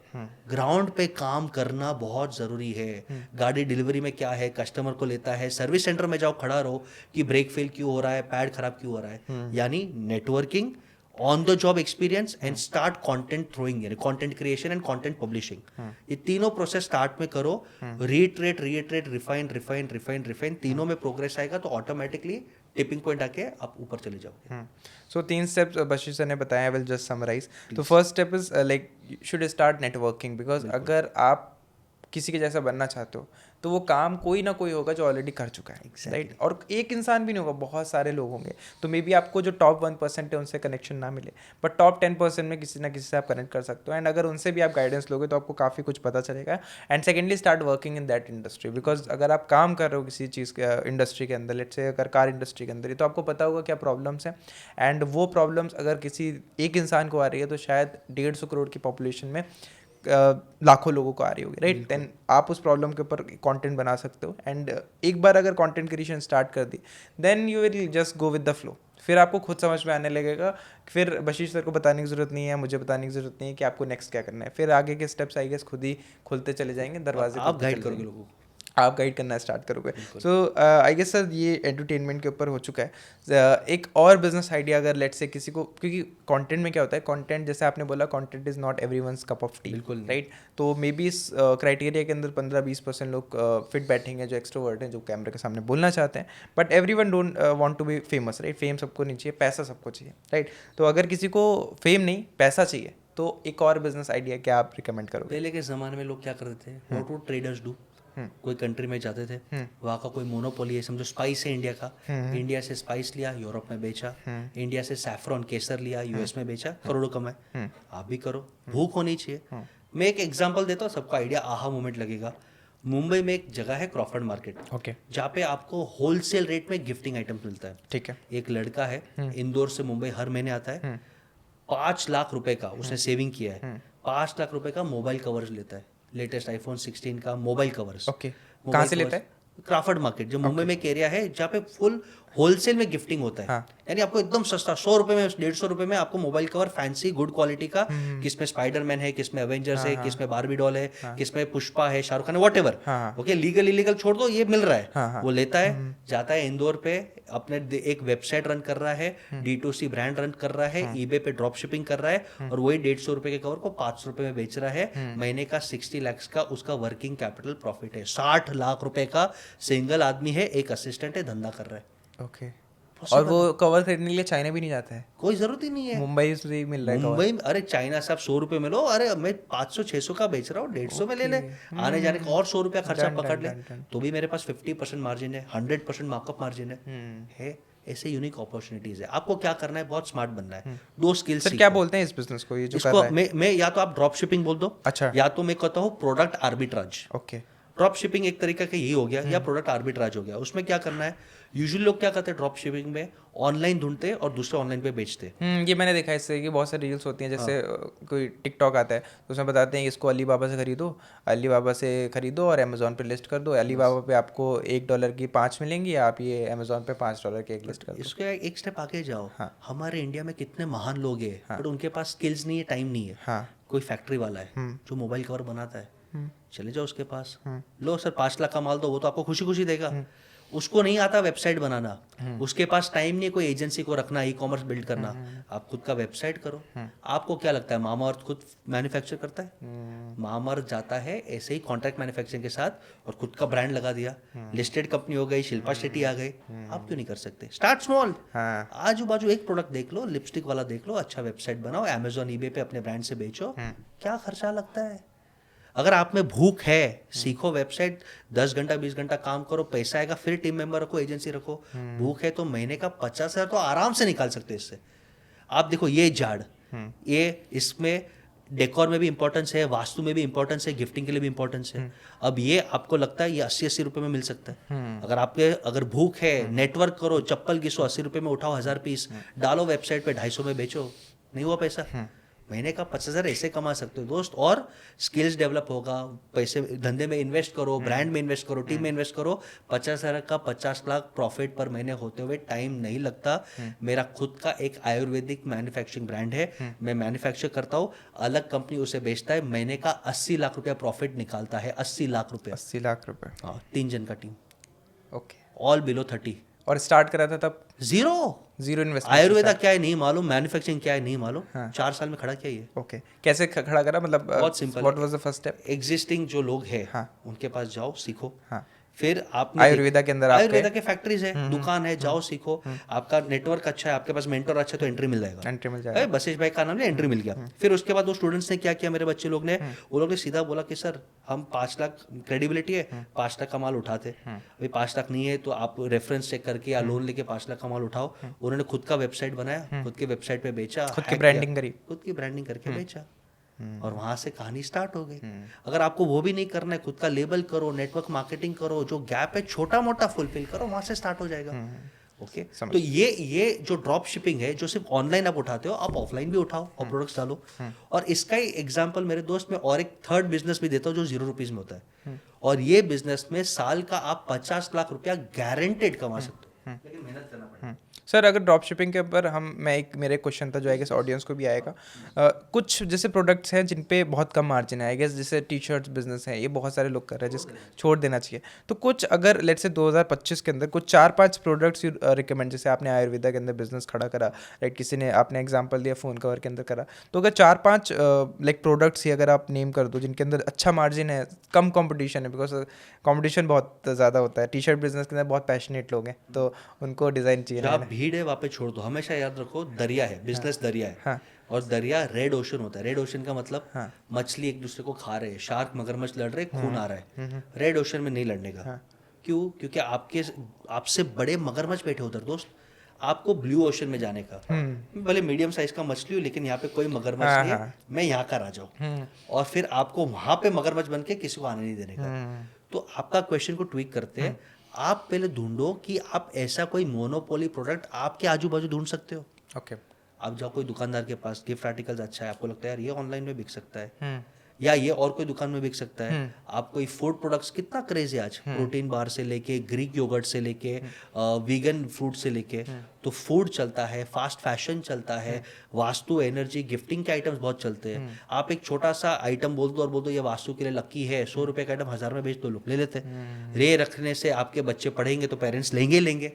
ग्राउंड पे काम करना बहुत जरूरी है। गाड़ी डिलीवरी में क्या है, कस्टमर को लेता है, सर्विस सेंटर में जाओ, खड़ा रहो कि ब्रेक फेल क्यों हो रहा है, पैड खराब क्यों हो रहा है। यानी networking, on the job experience and start content throwing, यानी content creation and content publishing. ये तीनों प्रोसेस स्टार्ट में करो, रीट्रेट रिफाइन, तीनों में प्रोग्रेस आएगा तो ऑटोमेटिकली टिपिंग पॉइंट आके आप ऊपर चले जाओगे। सो 3 स्टेप्स बशीर सर ने बताया, आई विल जस्ट समराइज। तो first step is like should start networking, because अगर आप किसी के जैसा बनना चाहते हो तो वो काम कोई ना कोई होगा जो ऑलरेडी कर चुका है, राइट? और एक इंसान भी नहीं होगा, बहुत सारे लोग होंगे। तो मे बी आपको जो टॉप 1% है उनसे कनेक्शन ना मिले, बट टॉप 10% में किसी ना किसी से आप कनेक्ट कर सकते हो। एंड अगर उनसे भी आप गाइडेंस लोगे तो आपको काफ़ी कुछ पता चलेगा। And secondly, start working in that industry, because अगर आप काम कर रहे हो किसी चीज़ के इंडस्ट्री के अंदर, लेट्स से अगर कार इंडस्ट्री के अंदर ही, तो आपको पता होगा क्या प्रॉब्लम्स हैं। एंड वो प्रॉब्लम्स अगर किसी एक इंसान को आ रही है तो शायद 150 करोड़ की पॉपुलेशन में लाखों लोगों को आ रही होगी, राइट? देन आप उस प्रॉब्लम के ऊपर कंटेंट बना सकते हो। एंड एक बार अगर कंटेंट क्रिएशन स्टार्ट कर दी, then you will just go with the flow. फिर आपको खुद समझ में आने लगेगा। फिर बशीर सर को बताने की ज़रूरत नहीं है, मुझे बताने की ज़रूरत नहीं है कि आपको नेक्स्ट क्या करना है। फिर आगे के स्टेप्स आई गेस खुद ही खुलते चले जाएंगे, दरवाजे आप गाइड करोगे लोगों को, आप गाइड करना स्टार्ट करोगे। सो आई गेस सर ये एंटरटेनमेंट के ऊपर हो चुका है। एक और बिजनेस आइडिया अगर लेट्स से किसी को, क्योंकि कंटेंट में क्या होता है, कंटेंट जैसे आपने बोला, content is not everyone's cup of T, बिल्कुल, राइट? तो मे बी इस क्राइटेरिया के अंदर 15-20% लोग फिट बैठेंगे जो एक्सट्रोवर्ट हैं, जो कैमरे के सामने बोलना चाहते हैं। But everyone don't want to be famous, right? Fame सबको नहीं चाहिए, पैसा सबको चाहिए, राइट? तो अगर किसी को फेम नहीं पैसा चाहिए तो एक और बिजनेस आइडिया क्या आप रिकमेंड करोगे? पहले के ज़माने में लोग क्या करते थे, व्हाट वुड ट्रेडर्स डू, कोई कंट्री में जाते थे, वहाँ का कोई मोनोपोली है, समझो स्पाइस है इंडिया का, इंडिया से स्पाइस लिया, यूरोप में बेचा, इंडिया से सैफरॉन केसर लिया, यूएस में बेचा, करोड़ों कमाए। आप भी करो, भूख होनी चाहिए। मैं एक एग्जांपल देता हूँ, सबका आइडिया आहा मोमेंट लगेगा। मुंबई में एक जगह है क्रॉफर्ड मार्केट, ओके, जहाँ पे आपको होलसेल रेट में गिफ्टिंग आइटम्स मिलता है। ठीक है। एक लड़का है, इंदौर से मुंबई हर महीने आता है, 5 लाख रुपए का उसने सेविंग किया है, 5 लाख रुपए का मोबाइल कवर्स लेता है, लेटेस्ट आईफोन 16 का मोबाइल कवर्स। ओके, कहाँ से लेता है? क्राफर्ड मार्केट, जो मुंबई में एक एरिया है जहाँ पे फुल होलसेल में गिफ्टिंग होता है। हाँ। यानी आपको एकदम सस्ता, 100 रुपए में, 150 रुपए में आपको mobile cover fancy good quality का, किसमें स्पाइडरमैन है, किसमें एवेंजर्स है, किसमें बारबी डॉल है, किसमें पुष्पा है, शाहरुख खान है, what ever. Okay, legal illegal छोड़ दो, ये मिल रहा है। वो लेता है, जाता है इंदौर पे, अपने एक वेबसाइट रन कर रहा है, D2C ब्रांड रन कर रहा है, ईबे पे ड्रॉप शिपिंग कर रहा है, और वही 150 रुपए के कवर को 500 रुपए में बेच रहा है। महीने का 60 लाख का उसका वर्किंग कैपिटल प्रॉफिट है। 60 लाख रुपए का सिंगल आदमी है, एक असिस्टेंट है, धंधा कर रहा है। ओके, और वो कवर खरीदने के लिए चाइना भी नहीं जाता है? कोई जरूरत ही नहीं है, मुंबई से ही मिल रहा है मुंबई में। अरे चाइना से आप 100 रुपए में लो, अरे मैं 500-600 का बेच रहा हूँ, 150 में ले ले, आने जाने का और 100 रुपया खर्चा पकड़ ले, तो भी मेरे पास 50% मार्जिन है, 100% मार्कअप मार्जिन है। ऐसे यूनिक अपॉर्चुनिटीज है। आपको क्या करना है, बहुत स्मार्ट बनना है। 2 स्किल्स। सर क्या बोलते हैं इस बिजनेस को, ये जो कर रहा है? मैं या तो आप ड्रॉप शिपिंग बोल दो, अच्छा, या तो मैं कहता हूँ product arbitrage. Okay, drop shipping एक तरीका का यही हो गया, या प्रोडक्ट आर्बिट्राज हो गया। उसमें क्या करना है, यूजुअली लोग क्या करते हैं ड्रॉप शिपिंग में, ऑनलाइन ढूंढते हैं और दूसरे ऑनलाइन पे बेचते हैं। ये मैंने देखा है, इससे कि बहुत सारी रील्स होती हैं, जैसे कोई टिकटॉक आता है तो उसमें बताते हैं इसको अलीबाबा से खरीदो, अलीबाबा से खरीदो और अमेजोन पे लिस्ट कर दो। अलीबाबा पे आपको $1 की 5 मिलेंगी, आप ये अमेजोन पे $5 की एक लिस्ट कर दो। इसको एक स्टेप आगे जाओ। हमारे इंडिया में कितने महान लोग हैं, बट उनके पास स्किल्स नहीं है, टाइम नहीं है। कोई फैक्ट्री वाला है जो मोबाइल कवर बनाता है, चले जाओ उसके पास, लो सर 5 लाख का माल दो, वो तो आपको खुशी खुशी देगा। उसको नहीं आता वेबसाइट बनाना, उसके पास टाइम नहीं है कोई एजेंसी को रखना, ई कॉमर्स बिल्ड करना। आप खुद का वेबसाइट करो। आपको क्या लगता है मामाअर्थ खुद मैन्युफैक्चर करता है? मामाअर्थ जाता है ऐसे ही कॉन्ट्रैक्ट मैन्युफैक्चरिंग के साथ और खुद का ब्रांड लगा दिया, लिस्टेड कंपनी हो गई, शिल्पा शेट्टी आ गए। आप क्यों नहीं कर सकते? Start small. आजू बाजू एक प्रोडक्ट देख लो, लिपस्टिक वाला देख लो, अच्छा वेबसाइट बनाओ, अमेजोन ईबे पे अपने ब्रांड से बेचो। क्या खर्चा लगता है? अगर आप में भूख है, सीखो वेबसाइट, 10 घंटा 20 घंटा काम करो, पैसा आएगा, फिर टीम मेंबर रखो, एजेंसी रखो। भूख है तो महीने का 50,000 तो आराम से निकाल सकते इससे। आप देखो ये झाड़, ये इसमें डेकोर में भी इंपॉर्टेंस है, वास्तु में भी इंपॉर्टेंस है, गिफ्टिंग के लिए भी इंपॉर्टेंस है। अब ये आपको लगता है ये 80-80 रुपए में मिल सकता है। अगर भूख है, नेटवर्क करो, चप्पल घिसो, 80 रुपए में उठाओ 1000 पीस, डालो वेबसाइट पे, 250 में बेचो, नहीं हुआ पैसा। महीने का 50,000 ऐसे कमा सकते हो दोस्त। और स्किल्स डेवलप होगा, पैसे धंधे में इन्वेस्ट करो, ब्रांड में इन्वेस्ट करो, टीम में इन्वेस्ट करो, 50,000 का 50 लाख प्रॉफिट पर महीने होते हुए टाइम नहीं लगता। मेरा खुद का एक आयुर्वेदिक मैन्युफैक्चरिंग ब्रांड है, मैं मैन्युफैक्चर करता हूँ, अलग कंपनी उसे बेचता है, महीने का 80 लाख रुपया प्रॉफिट निकालता है। 80 लाख रुपया, 80 लाख रुपए। हाँ, 3 जन का टीम, ओके। All below 30। और स्टार्ट करा था तब जीरो इन्वेस्टमेंट। आयुर्वेदा क्या है नहीं मालूम, मैन्युफैक्चरिंग क्या है नहीं मालूम। 4 साल में खड़ा किया ये। ओके, कैसे खड़ा करा, मतलब बहुत simple. What was the first step? Existing जो लोग हैं उनके पास जाओ, सीखो। फिर आपने आयुर्वेदा के अंदर आयुर्वेदा के फैक्ट्रीज है, दुकान है, जाओ सीखो। आपका नेटवर्क अच्छा है, आपके पास मेंटर अच्छा है, तो एंट्री मिल जाएगा। एंट्री मिल जाएगा। बसेश भाई का नाम ले, एंट्री मिल गया। फिर उसके बाद वो स्टूडेंट्स ने क्या किया, मेरे बच्चे लोग ने, वो लोग ने सीधा बोला कि सर हम 5 लाख क्रेडिबिलिटी है, 5 लाख का माल उठाते। अभी 5 लाख नहीं है तो आप रेफरेंस चेक करके या लोन लेके 5 लाख का माल उठाओ। उन्होंने खुद का वेबसाइट बनाया, खुद की वेबसाइट पे बेचा, खुद की ब्रांडिंग करी, खुद की ब्रांडिंग करके बेचा, और वहां से कहानी स्टार्ट हो गई। अगर आपको वो भी नहीं करना है, खुद का लेबल करो, नेटवर्क मार्केटिंग करो, जो गैप है छोटा मोटा फुलफिल करो, वहां से स्टार्ट हो जाएगा। ओके, तो ये जो ड्रॉप शिपिंग है, जो सिर्फ ऑनलाइन आप उठाते हो, आप ऑफलाइन भी उठाओ और प्रोडक्ट्स डालो। और इसका ही एग्जांपल मेरे दोस्त, मैं और एक थर्ड बिजनेस भी देता हूँ जो 0 रुपीज में होता है, और ये बिजनेस में साल का आप 50 लाख रुपया गारंटेड कमा सकते हो, लेकिन मेहनत करना पड़ेगा। सर अगर ड्रॉप शिपिंग के ऊपर मेरे क्वेश्चन था जो आई गेस ऑडियंस को भी आएगा, कुछ जैसे प्रोडक्ट्स हैं जिन पे बहुत कम मार्जिन है, आई गेस जैसे टी शर्ट्स बिजनेस है, ये बहुत सारे लोग कर रहे हैं, जिस छोड़ देना चाहिए। तो कुछ अगर लेट्स से 2025 के अंदर कुछ 4-5 प्रोडक्ट्स रिकमेंड, जैसे आपने आयुर्वेदा के अंदर बिजनेस खड़ा करा, राइट, किसी ने आपने एग्जाम्पल दिया फ़ोन कवर के अंदर करा, तो अगर 4-5 लाइक प्रोडक्ट्स ही अगर आप नेम कर दो जिनके अंदर अच्छा मार्जिन है, कम कॉम्पिटिशन है, बिकॉज कॉम्पिटिशन बहुत ज़्यादा होता है, टी शर्ट बिजनेस के अंदर बहुत पैशनेट लोग हैं, तो उनको डिज़ाइन चाहिए। भीड़ है वहाँ पे छोड़ दो। हमेशा याद रखो, दरिया है, बिजनेस दरिया है, और दरिया रेड ओशन होता है। रेड ओशन का मतलब मछली एक दूसरे को खा रहे हैं, शार्क मगरमच्छ लड़ रहे, खून आ रहा है। रेड ओशन में नहीं लड़ने का। क्यों? क्योंकि आपसे बड़े मगरमच्छ बैठे उधर दोस्त, आपको ब्लू ओशन में जाने का। भले मीडियम साइज का मछली हो, लेकिन यहाँ पे कोई मगरमच्छ नहीं है, मैं यहाँ का राजा हूँ, और फिर आपको वहां पे मगरमच्छ बन के किसी को आने नहीं देने का। तो आपका क्वेश्चन को ट्वीक करते हैं, आप पहले ढूंढो कि आप ऐसा कोई मोनोपोली प्रोडक्ट आपके आजू बाजू ढूंढ सकते हो। ओके, आप जाओ कोई दुकानदार के पास, गिफ्ट आर्टिकल्स अच्छा है, आपको लगता है यार ये ऑनलाइन में बिक सकता है, या ये और कोई दुकान में बिक सकता है। आप कोई फूड प्रोडक्ट्स, कितना क्रेज है आज, प्रोटीन बार से लेके ग्रीक योगर्ट से लेके वीगन फूड से लेके, तो फूड चलता है, फास्ट फैशन चलता है, वास्तु, एनर्जी, गिफ्टिंग के आइटम्स बहुत चलते हैं। आप एक छोटा सा आइटम बोल दो और बोल दो ये वास्तु के लिए लकी है, 100 रुपए का आइटम 1000 में बेच दो, लोग ले लेते हैं। रे रखने से आपके बच्चे पढ़ेंगे तो पेरेंट्स लेंगे।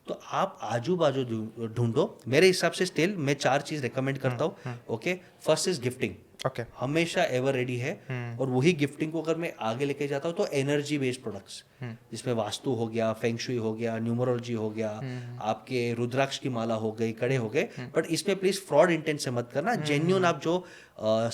तो आप आजू बाजू ढूंढो। मेरे हिसाब से स्टिल मैं 4 चीज रिकमेंड करता हूँ। Okay, first is gifting. Okay, हमेशा एवर रेडी है, और वही गिफ्टिंग को अगर मैं आगे लेके जाता हूँ तो एनर्जी बेस्ड प्रोडक्ट्स, जिसमें वास्तु हो गया, फेंगशुई हो गया, न्यूमरोलॉजी हो गया, आपके रुद्राक्ष की माला हो गई, कड़े हो गए, बट इसमें प्लीज फ्रॉड इंटेंट से मत करना। जेन्युइन आप जो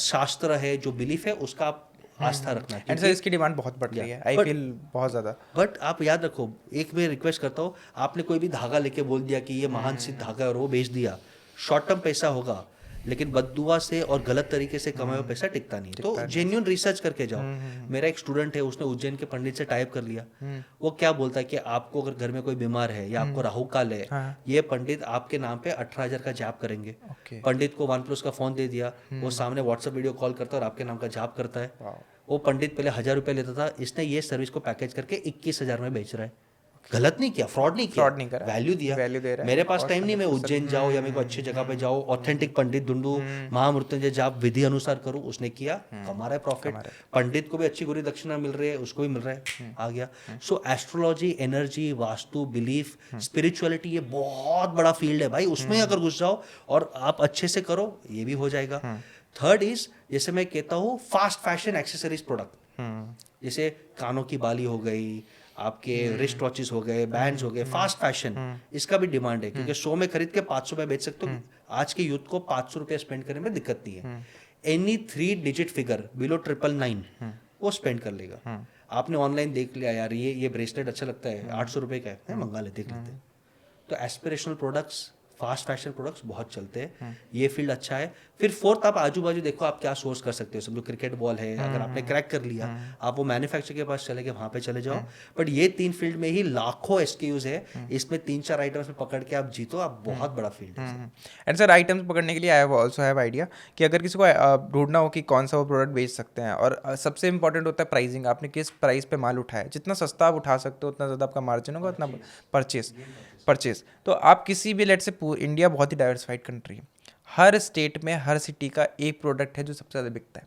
शास्त्र है, जो बिलीफ है, उसका आप आस्था रखना। एंड सर इसकी डिमांड बहुत बढ़ रही है, आई फील बहुत ज़्यादा। बट आप याद रखो, एक मैं रिक्वेस्ट करता हूँ, आपने कोई भी धागा लेके बोल दिया कि ये महान सिद्ध धागा है और वो बेच दिया, शॉर्ट टर्म पैसा होगा, लेकिन बद्दुआ से और गलत तरीके से कमाया हुआ पैसा टिकता नहीं है। तो जेन्युइन रिसर्च करके जाओ। मेरा एक स्टूडेंट है, उसने उज्जैन के पंडित से टाइप कर लिया। वो क्या बोलता है कि आपको अगर घर में कोई बीमार है या आपको राहु काल है, ये पंडित आपके नाम पे 18,000 का जाप करेंगे। पंडित को OnePlus का फोन दे दिया, वो सामने व्हाट्सएप वीडियो कॉल करता है और आपके नाम का जाप करता है। वो पंडित पहले 1000 रुपये लेता था, इसने ये सर्विस को पैकेज करके 21,000 में बेच रहा है। गलत नहीं किया, फ्रॉड नहीं किया, वैल्यू दिया। दे रहा है। मेरे पास टाइम नहीं, मैं उज्जैन जाऊँ या मेरे को अच्छी जगह पे जाऊँ, ऑथेंटिक पंडित ढूंढूं, महामृत्युंजय जाप विधि अनुसार करूँ, उसने किया, कमा रहा है प्रॉफिट। पंडित को भी अच्छी गुरु दक्षिणा मिल रही है, उसको भी मिल रहा है, आ गया। So astrology, energy, vastu, belief, spirituality, ये बहुत बड़ा फील्ड है भाई। उसमें अगर घुस जाओ और आप अच्छे से करो, ये भी हो जाएगा। थर्ड इज, जैसे मैं कहता हूँ, फास्ट फैशन एक्सेसरीज प्रोडक्ट, जैसे कानों की बाली हो गई, आपके रिस्ट वॉचेस हो गए, बैंड्स हो गए, फास्ट फैशन, इसका भी डिमांड है, क्योंकि 100 में खरीद के 500 में बेच सकते हो। आज के यूथ को 500 रुपया स्पेंड करने में दिक्कत नहीं है। एनी 3 डिजिट फिगर बिलो 999 वो स्पेंड कर लेगा। आपने ऑनलाइन देख लिया यार, ये ब्रेसलेट अच्छा लगता है, 800 रुपये का है, मंगा ले, देख लेते हैं। तो aspirational products, fast fashion products बहुत चलते हैं, ये फील्ड अच्छा है। फिर फोर्थ आप आजू बाजू देखो आप क्या सोर्स कर सकते हो, समझो क्रिकेट बॉल है, अगर आपने क्रैक कर लिया आप वो मैन्युफैक्चर के पास चले गए, वहाँ पे चले जाओ। बट ये 3 फील्ड में ही लाखों SKUs है, इसमें 3-4 आइटम्स में पकड़ के आप जीतो, आप बहुत बड़ा फील्ड है। एंड सर आइटम्स पकड़ने के लिए आई ऑल्सो हैव आइडिया कि अगर किसी को ढूंढना हो कि कौन सा वो प्रोडक्ट बेच सकते हैं, और सबसे इंपॉर्टेंट होता है प्राइसिंग, आपने किस प्राइस पे माल उठाया, जितना सस्ता आप उठा सकते हो उतना ज़्यादा आपका मार्जिन होगा, उतना परचेज। तो आप किसी भी लेट से इंडिया बहुत ही डाइवर्सिफाइड कंट्री है, हर स्टेट में हर सिटी का एक प्रोडक्ट है जो सबसे ज़्यादा बिकता है।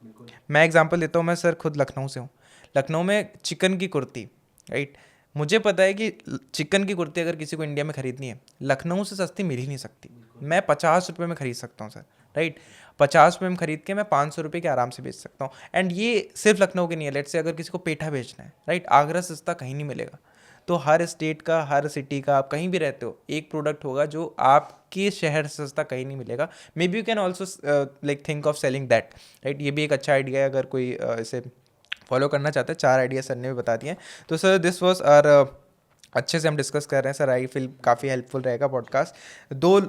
मैं एग्जांपल देता हूँ, मैं सर खुद लखनऊ से हूँ। लखनऊ में चिकन की कुर्ती, राइट, मुझे पता है कि चिकन की कुर्ती अगर किसी को इंडिया में खरीदनी है लखनऊ से सस्ती मिल ही नहीं सकती। मैं 50 रुपये में खरीद सकता हूँ सर, राइट, 50 रुपये में खरीद के मैं 500 रुपये के आराम से बेच सकता हूँ। एंड ये सिर्फ लखनऊ के नहीं है, लेट से अगर किसी को पेठा बेचना है, राइट, आगरा से सस्ता कहीं नहीं मिलेगा। तो हर स्टेट का, हर सिटी का, आप कहीं भी रहते हो, एक प्रोडक्ट होगा जो आपके शहर से सस्ता कहीं नहीं मिलेगा। May be you can also like think of selling that, right. ये भी एक अच्छा आइडिया है अगर कोई इसे फॉलो करना चाहता है। 4 आइडिया सर ने भी बता दिए हैं। तो सर दिस वॉज आर अच्छे से हम डिस्कस कर रहे हैं सर, आई फील काफ़ी हेल्पफुल रहेगा पॉडकास्ट। 2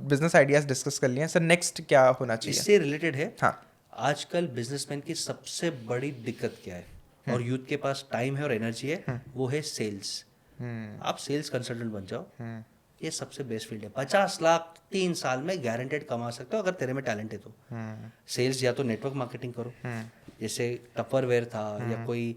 बिजनेस आइडियाज़ डिस्कस कर लिए हैं सर, नेक्स्ट क्या होना चाहिए? इससे रिलेटेड है, हाँ, आजकल बिजनेसमैन की सबसे बड़ी दिक्कत क्या है, और यूथ के पास टाइम है और एनर्जी है, वो है सेल्स। आप सेल्स कंसल्टेंट बन जाओ, ये सबसे बेस्ट फील्ड है। 50 लाख 3 साल में गारंटेड कमा सकते हो अगर तेरे में टैलेंट है तो। सेल्स या तो नेटवर्क मार्केटिंग करो, जैसे टपरवेयर था या कोई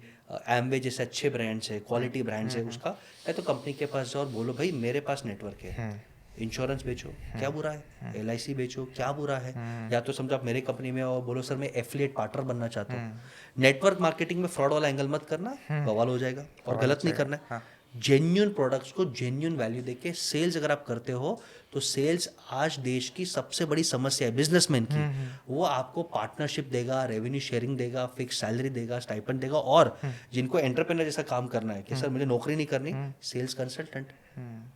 एमवे जैसे अच्छे ब्रांड्स है, क्वालिटी ब्रांड्स है उसका, या तो कंपनी के पास जाओ और बोलो भाई मेरे पास नेटवर्क है, इंश्योरेंस बेचो क्या बुरा है, LIC बेचो क्या बुरा है, या तो समझो आप मेरे कंपनी में और बोलो सर मैं एफिलिएट पार्टनर बनना चाहता हूँ। नेटवर्क मार्केटिंग में फ्रॉड वाला एंगल मत करना, बवाल हो जाएगा, और गलत नहीं करना है। जेन्युइन प्रोडक्ट्स को जेन्युइन वैल्यू देके सेल्स अगर आप करते हो तो सेल्स आज देश की सबसे बड़ी समस्या है बिजनेसमैन की। वो आपको पार्टनरशिप देगा, रेवेन्यू शेयरिंग देगा, फिक्स सैलरी देगा, स्टाइपेंड देगा, और जिनको एंटरप्रेन्योर जैसा काम करना है कि सर मुझे नौकरी नहीं करनी, सेल्स कंसल्टेंट,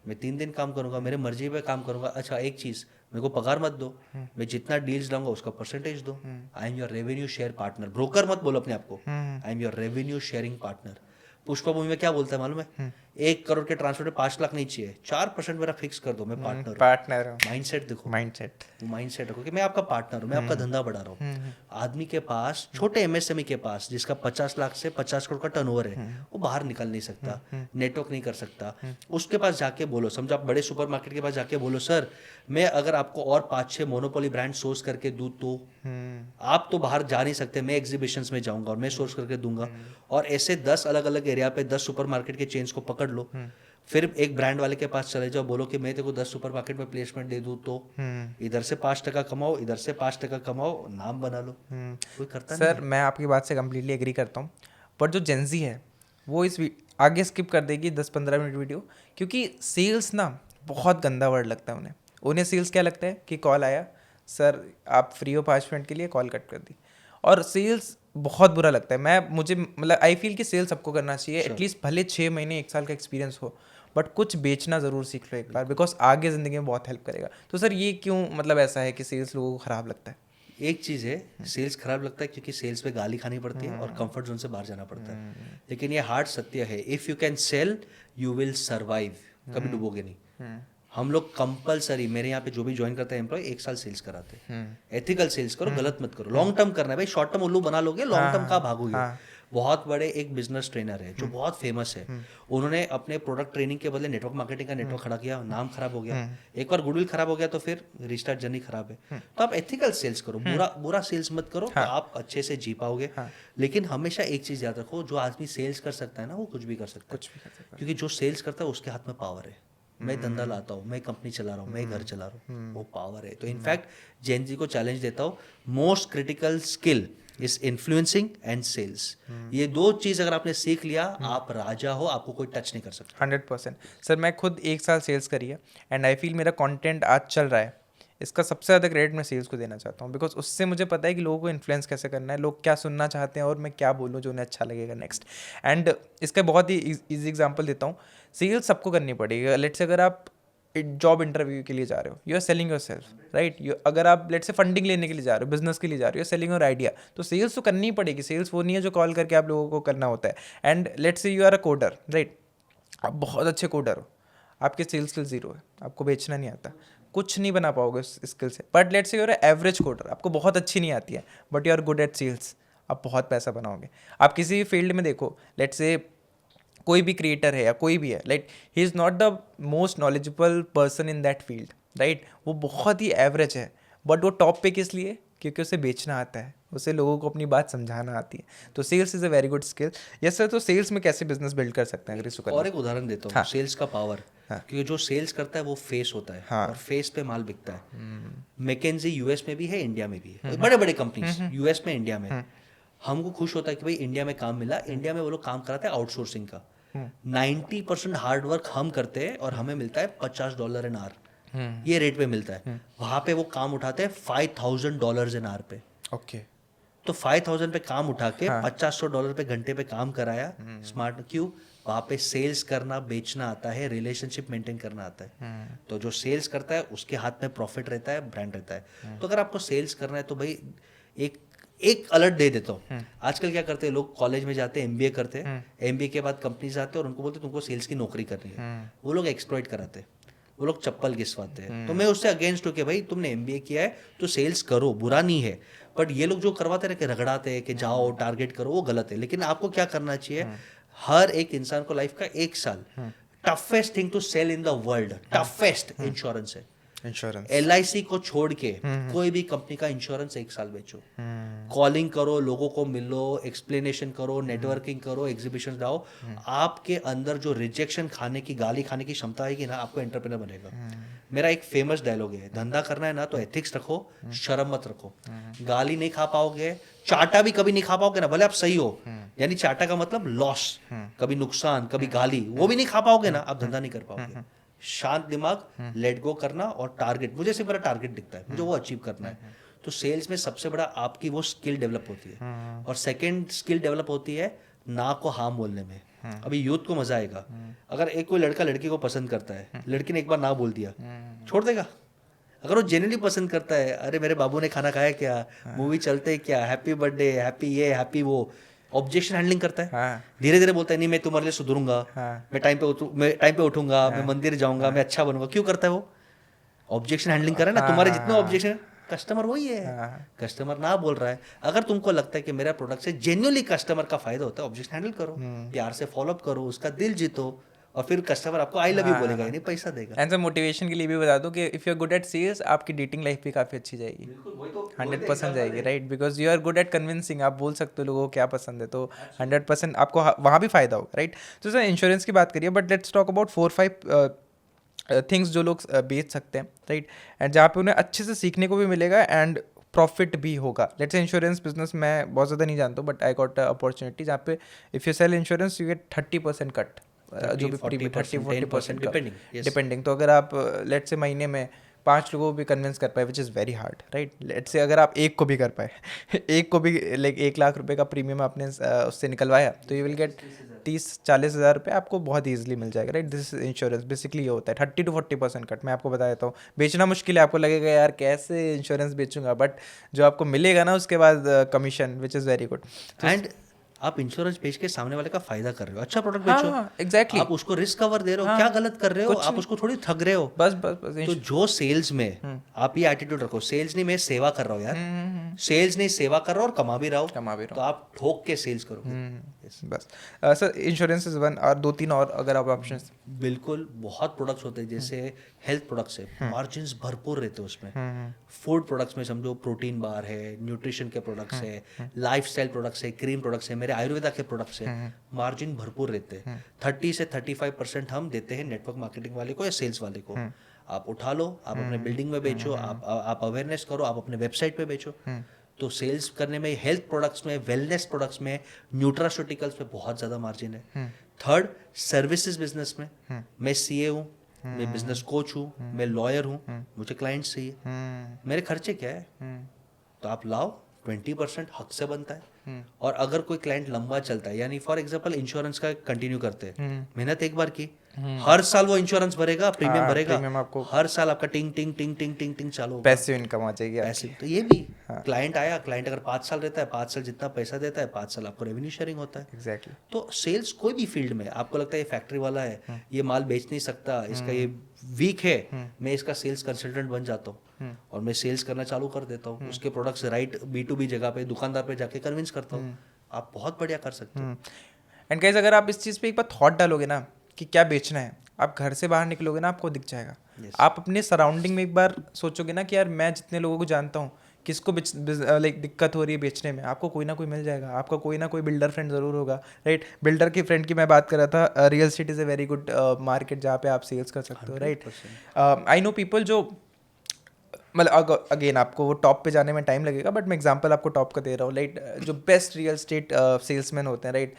मैं 3 दिन काम करूंगा, मेरे मर्जी पे काम करूंगा। अच्छा एक चीज़, मेरे को पगार मत दो, मैं जितना डील्स लाऊंगा उसका परसेंटेज दो। I am your revenue share partner. Broker मत बोलो अपने आप को, I am your revenue sharing partner. Pushpa movie में क्या बोलता है मालूम है, 1 करोड़ के ट्रांसफर में 5 लाख नहीं चाहिए, 4% मेरा फिक्स कर दो, मैं पार्टनर हूँ। माइंडसेट देखो, माइंडसेट रखो कि मैं आपका पार्टनर हूँ, मैं आपका धंधा बढ़ा रहा हूँ। आदमी के पास, छोटे MSME के पास जिसका 50 लाख से 50 करोड़ का टर्नओवर है, वो बाहर निकल नहीं सकता, नेटवर्क नहीं कर सकता, उसके पास जाके बोलो, समझो आप बड़े सुपरमार्केट के पास जाके बोलो सर मैं अगर आपको और 5-6 मोनोपोली ब्रांड सोर्स करके दूँ तो आप तो बाहर जा नहीं सकते, मैं एग्जीबिशंस में जाऊंगा और मैं सोर्स करके दूंगा। और ऐसे 10 अलग अलग एरिया पे 10 सुपरमार्केट के चेन्स को पकड़ लो, फिर एक ब्रांड वाले के पास चले जाओ, बोलो कि मैं तेरे को 10 सुपरमार्केट में प्लेसमेंट दे दूं तो इधर से 5% कमाओ, इधर से 5% कमाओ, नाम बना लो। कोई करता नहीं सर मैं आपकी बात से कम्प्लीटली एग्री करता हूँ, पर जो जेंजी है वो इस आगे स्किप कर देगी 10-15 मिनट वीडियो, क्योंकि सेल्स ना बहुत गंदा वर्ड लगता है उन्हें सेल्स क्या लगता है कि कॉल आया, सर आप फ्री हो 5 मिनट के लिए, कॉल कट कर दी। और सेल्स बहुत बुरा लगता है। मुझे मतलब आई फील कि सेल्स सबको करना चाहिए, एटलीस्ट भले 6 महीने 1 साल का एक्सपीरियंस हो, बट कुछ बेचना ज़रूर सीख लो एक बार, बिकॉज आगे ज़िंदगी में बहुत हेल्प करेगा। तो सर ये क्यों मतलब ऐसा है कि सेल्स लोगों को ख़राब लगता है? एक चीज़ है, सेल्स खराब लगता है क्योंकि सेल्स पे गाली खानी पड़ती है और कंफर्ट जोन से बाहर जाना पड़ता है। लेकिन ये हार्ड सत्य है, if you can sell you will survive, कभी डूबोगे नहीं। हम लोग कंपलसरी, मेरे यहाँ पे जो भी ज्वाइन करता है एम्प्लॉय 1 साल सेल्स कराते हैं। एथिकल सेल्स करो, गलत मत करो, लॉन्ग टर्म करना है भाई, शॉर्ट टर्म उल्लू बना लोगे, लॉन्ग टर्म का भागोगे। बहुत बड़े एक बिजनेस ट्रेनर है जो बहुत फेमस है, उन्होंने अपने प्रोडक्ट ट्रेनिंग के बदले नेटवर्क मार्केटिंग का नेटवर्क खड़ा किया, नाम खराब हो गया, एक बार गुडविल खराब हो गया तो फिर रिस्टार्ट जर्नी खराब है। तो आप एथिकल सेल्स करो, बुरा सेल्स मत करो, तो आप अच्छे से जी पाओगे। लेकिन हमेशा एक चीज याद रखो, जो आदमी सेल्स कर सकता है ना वो कुछ भी कर सकता है, क्योंकि जो सेल्स करता है उसके हाथ में पावर है। मैं धंधा लाता हूँ, मैं कंपनी चला रहा हूँ, मैं घर चला रहा हूँ, वो पावर है। तो इनफैक्ट जेन जी को चैलेंज देता हूँ, most critical skill is influencing and sales. ये 2 चीज़ अगर आपने सीख लिया, आप राजा हो, आपको कोई टच नहीं कर सकता। 100%। सर मैं खुद 1 साल सेल्स करी है, एंड आई फील मेरा कंटेंट आज चल रहा है, इसका सबसे ज़्यादा क्रेडिट मैं सेल्स को देना चाहता हूँ, बिकॉज उससे मुझे पता है कि लोगों को इन्फ्लुएंस कैसे करना है, लोग क्या सुनना चाहते हैं और मैं क्या बोलूँ जो उन्हें अच्छा लगेगा नेक्स्ट। एंड इसका बहुत ही ईजी एग्जांपल देता हूँ, सेल्स सबको करनी पड़ेगी। लेट्स से अगर आप जॉब इंटरव्यू के लिए जा रहे हो, you are selling yourself, right. अगर आप लेट्स से फंडिंग लेने के लिए जा रहे हो, बिजनेस के लिए जा रहे हो, सेलिंग योर आइडिया, तो सेल्स तो करनी ही पड़ेगी। सेल्स वो नहीं है जो कॉल करके आप लोगों को करना होता है। And let's say you are a coder, right, आप बहुत अच्छे कोडर हो, आपके सेल्स स्किल 0 है, आपको बेचना नहीं आता, कुछ नहीं बना पाओगे उस स्किल से। But let's say you are average coder, आपको बहुत अच्छी नहीं आती है but you are good at sales, आप बहुत पैसा बनाओगे। आप किसी भी फील्ड में देखो, लेट्स से कोई भी क्रिएटर है या कोई भी है, like he is not the most knowledgeable person in that field, right, वो बहुत ही एवरेज है बट वो टॉप पे किस लिए, क्योंकि उसे बेचना आता है, उसे लोगों को अपनी बात समझाना आती है। तो sales is a very good skill. Yes sir, तो सेल्स में कैसे बिजनेस बिल्ड कर सकते हैं अगर इसको और एक उदाहरण देता हूँ, हाँ। सेल्स का पावर। हाँ। क्योंकि जो सेल्स करता है वो फेस होता है, हाँ। और फेस पे माल बिकता है। मैकेंजी यूएस में भी है, इंडिया में भी है, बड़े बड़े कंपनीज यूएस में, इंडिया में। हमको खुश होता है कि भाई इंडिया में काम मिला। इंडिया में वो लोग काम कराते हैं आउटसोर्सिंग का। 90% हार्ड वर्क हम करते हैं और हमें मिलता है $50 एन आवर, ये रेट पे मिलता है। वहाँ पे वो काम उठाते हैं $5,000 एन आवर पे। ओके। तो 5,000 पे काम उठा के $2,500 पे घंटे पे काम कराया। स्मार्ट क्यों? वहाँ पे सेल्स करना, बेचना आता है, रिलेशनशिप मेंटेन करना आता है। तो जो सेल्स करता है उसके हाथ में प्रॉफिट रहता है, ब्रांड रहता है। तो अगर आपको सेल्स करना है तो भाई एक अलर्ट दे देता हूँ। आजकल क्या करते हैं लोग, कॉलेज में जाते हैं, एमबीए करते हैं, एमबीए के बाद कंपनीज आते हैं और उनको बोलते हैं तुमको सेल्स की नौकरी करनी है। वो लोग एक्सप्लॉइट कराते हैं, वो लोग चप्पल घिसवाते हैं। तो मैं उससे अगेंस्ट हूँ कि भाई तुमने एमबीए किया है तो सेल्स करो, बुरा नहीं है। बट ये लोग जो करवाते रहे कि रगड़ाते हैं कि जाओ टारगेट करो, वो गलत है। लेकिन आपको क्या करना चाहिए, हर एक इंसान को लाइफ का 1 साल toughest thing to sell in the world, toughest insurance है। इंश्योरेंस, LIC को छोड़ के कोई भी कंपनी का इंश्योरेंस 1 साल बेचो। कॉलिंग करो, लोगों को मिलो, एक्सप्लेनेशन करो, नेटवर्किंग करो, एग्जीबिशन लाओ। आपके अंदर जो रिजेक्शन खाने की, गाली खाने की क्षमता आएगी ना, आपको एंटरप्रेन्योर बनेगा। मेरा एक फेमस डायलॉग है, धंधा करना है ना तो एथिक्स रखो, शर्म मत रखो। गाली नहीं खा पाओगे, चाटा भी कभी नहीं खा पाओगे ना, भले आप सही हो। यानी चाटा का मतलब लॉस, कभी नुकसान, कभी गाली, वो भी नहीं खा पाओगे ना, आप धंधा नहीं कर पाओगे। शांत दिमाग, लेट गो करना और टारगेट। मुझे सिर्फ मेरा टारगेट दिखता है, मुझे वो अचीव करना है। तो सेल्स में सबसे बड़ा आपकी वो स्किल डेवलप होती है। और सेकंड स्किल डेवलप होती है ना को हाँ बोलने में। अभी यूथ को मजा आएगा, अगर एक कोई लड़का लड़की को पसंद करता है, लड़की ने एक बार ना बोल दिया, छोड़ देगा? अगर वो जेन्युइनली पसंद करता है, अरे मेरे बाबू ने खाना खाया क्या, मूवी चलते क्या, हैप्पी बर्थडे, हैप्पी ये, हैप्पी वो, ऑब्जेक्शन हैंडलिंग करता है। धीरे धीरे बोलता है नहीं मैं तुम्हारे लिए सुधरूंगा, मैं टाइम पे उठूंगा, मैं मंदिर जाऊंगा, मैं अच्छा बनूंगा। क्यों करता है वो? ऑब्जेक्शन हैंडलिंग कर रहा है ना। तुम्हारे जितने ऑब्जेक्शन, कस्टमर वही है, कस्टमर ना बोल रहा है। अगर तुमको लगता है कि मेरा प्रोडक्ट से जेन्युइनली कस्टमर का फायदा होता है, ऑब्जेक्शन हैंडल करो, प्यार से फॉलो अप करो, उसका दिल जीतो, और फिर कस्टमर आपको आई लव यू बोलेगा, नहीं पैसा देगा। एंड सर मोटिवेशन के लिए भी बता दो कि if you are good at sales, आपकी डेटिंग लाइफ भी काफ़ी अच्छी जाएगी, 100% जाएगी, right, because you are good at convincing. आप बोल सकते हो लोगों को क्या पसंद है, तो 100% आपको वहाँ भी फायदा होगा, राइट। तो सर इंश्योरेंस की बात करिए, but let's talk about 4-5 things जो लोग बेच सकते हैं, राइट, एंड जहाँ पे उन्हें अच्छे से सीखने को भी मिलेगा एंड प्रॉफिट भी होगा। लेट्स से इंश्योरेंस बिजनेस मैं बहुत ज़्यादा नहीं जानता हूँ, बट आई गॉट अपॉर्चुनिटी जहाँ पे if you sell insurance you get 30% cut, जो भी 30-40% डिपेंडिंग। तो अगर आप लेट्स से महीने में 5 लोगों को भी कन्विंस कर पाए, which is very hard, right. Let's say अगर आप एक को भी कर पाए एक को भी लाइक 1 लाख रुपए का प्रीमियम आपने उससे निकलवाया, तो यू विल गेट 30-40 हज़ार रुपये आपको बहुत ईजिली मिल जाएगा, राइट। दिस इंश्योरेंस बेसिकली ये होता है 30-40% कट। मैं आपको बता देता हूँ, बेचना मुश्किल है, आपको लगेगा यार कैसे इंश्योरेंस बेचूंगा, बट जो आपको मिलेगा ना उसके बाद commission, which is very good. And आप इंश्योरेंस बेच के सामने वाले का फायदा कर रहे हो, अच्छा प्रोडक्ट बेचो। एग्जैक्टली, आप उसको रिस्क कवर दे रहे हो, क्या गलत कर रहे हो? आप उसको थोड़ी ठग रहे हो। बस तो जो सेल्स में आप ये एटीट्यूड रखो, सेल्स नहीं मैं सेवा कर रहा हूँ यार, सेल्स नहीं सेवा कर रहा हूँ और कमा भी रहा हूँ, तो आप ठोक के सेल्स करो बस। सर इंश्योरेंस इज वन, और 2-3 और अगर आप ऑप्शंस। बिल्कुल, बहुत प्रोडक्ट्स होते हैं, जैसे हेल्थ प्रोडक्ट्स है, मार्जिन्स भरपूर रहते हैं उसमें। फूड प्रोडक्ट्स में समझो प्रोटीन बार है, न्यूट्रिशन के प्रोडक्ट्स है, लाइफस्टाइल प्रोडक्ट्स है, क्रीम प्रोडक्ट्स है, मेरे आयुर्वेदा के प्रोडक्ट्स है, मार्जिन भरपूर रहते हैं। 30 से 35% हम देते हैं नेटवर्क मार्केटिंग वाले को या सेल्स वाले को। आप उठा लो, आप अपने बिल्डिंग में बेचो, आप अवेयरनेस करो, आप अपने वेबसाइट पे बेचो। तो सेल्स करने में, हेल्थ प्रोडक्ट्स में, वेलनेस प्रोडक्ट्स में, न्यूट्रास्यूटिकल्स में बहुत ज़्यादा मार्जिन है। थर्ड, सर्विसेज बिजनेस में, मैं सीए हूँ, मैं बिजनेस कोच हूँ, मैं लॉयर हूँ, मुझे क्लाइंट्स चाहिए, मेरे खर्चे क्या है, तो आप लाओ, 20% हक से बनता है। और अगर कोई क्लाइंट लंबा चलता है, यानी फॉर एग्जांपल इंश्योरेंस का कंटिन्यू करते हैं, मेहनत एक बार की, हर साल वो इंश्योरेंस भरेगा, प्रीमियम भरेगा, प्रीमियम आपको हर साल आपका टिंग टिंग टिंग टिंग टिंग टिंग चालू होगा। पैसिव इनकम आ जाएगी पैसे आपकी। तो ये भी क्लाइंट आया, क्लाइंट अगर 5 साल रहता है, 5 साल जितना पैसा देता है 5 साल आपको रेवेन्यू शेयरिंग होता है। एग्जैक्टली। तो सेल्स कोई भी फील्ड में आपको लगता है ये फैक्ट्री वाला है, ये माल बेच नहीं सकता, इसका ये वीक है, मैं इसका सेल्स कंसल्टेंट बन जाता हूँ और मैं सेल्स करना चालू कर देता हूँ, उसके प्रोडक्ट्स राइट B2B जगह पे दुकानदार पे जाके कन्विंस करता हूँ। आप बहुत बढ़िया कर सकते हो। एंड गाइस, अगर आप इस चीज़ पे एक बार थॉट डालोगे ना कि क्या बेचना है, आप घर से बाहर निकलोगे ना आपको दिख जाएगा। आप अपने सराउंडिंग में एक बार सोचोगे ना कि यार मैं जितने लोगों को जानता हूँ, किसको लाइक दिक्कत हो रही है बेचने में, आपको कोई ना कोई मिल जाएगा। आपका कोई ना कोई बिल्डर फ्रेंड ज़रूर होगा, राइट। बिल्डर की फ्रेंड की मैं बात कर रहा था। Real estate is a very good market जहाँ पे आप सेल्स कर सकते हो, राइट। आई नो पीपल जो मतलब अगेन आपको वो टॉप पे जाने में टाइम लगेगा, बट मैं एग्जांपल आपको टॉप का दे रहा हूँ, राइट। जो बेस्ट रियल स्टेट सेल्समैन होते हैं, राइट,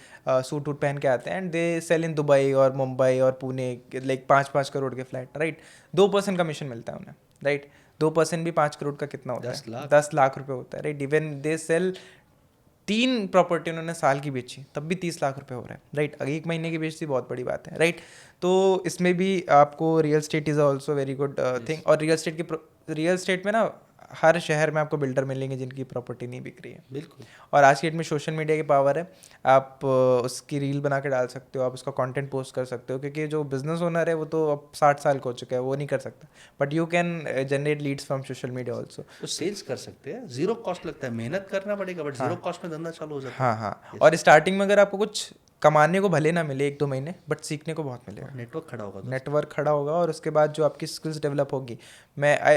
सूट वूट पहन के आते हैं and they sell in Dubai और मुंबई और पुणे, लाइक 5-5 करोड़ के फ्लैट, राइट। 2% कमीशन मिलता है उन्हें, राइट। 2% भी 5 करोड़ का कितना होता है? 10 लाख रुपये होता है, right. Even they sell 3 property उन्होंने साल की बेची, तब भी 30 लाख रुपए हो रहा है, राइट। अगर 1 महीने की बेचती बहुत बड़ी बात है, राइट। तो इसमें भी आपको real estate is also very good thing. और रियल स्टेट में ना हर शहर में आपको बिल्डर मिलेंगे जिनकी प्रॉपर्टी नहीं बिक रही है, बिल्कुल। और आज की डेट में सोशल मीडिया की पावर है। आप उसकी रील बना के डाल सकते हो, आप उसका कंटेंट पोस्ट कर सकते हो, क्योंकि जो बिजनेस ओनर है वो तो अब 60 साल का हो चुका है, वो नहीं कर सकता, but you can generate Leeds from social media also. तो सेल्स कर सकते हैं, जीरो कॉस्ट लगता है, मेहनत करना पड़ेगा बट जीरो कॉस्ट में धंधा चालू हो जाता है। हाँ। और स्टार्टिंग में अगर आपको कुछ कमाने को भले ना मिले 1-2 महीने, बट सीखने को बहुत मिलेगा। नेटवर्क खड़ा होगा तो। नेटवर्क खड़ा होगा, और उसके बाद जो आपकी स्किल्स डेवलप होगी। मैं I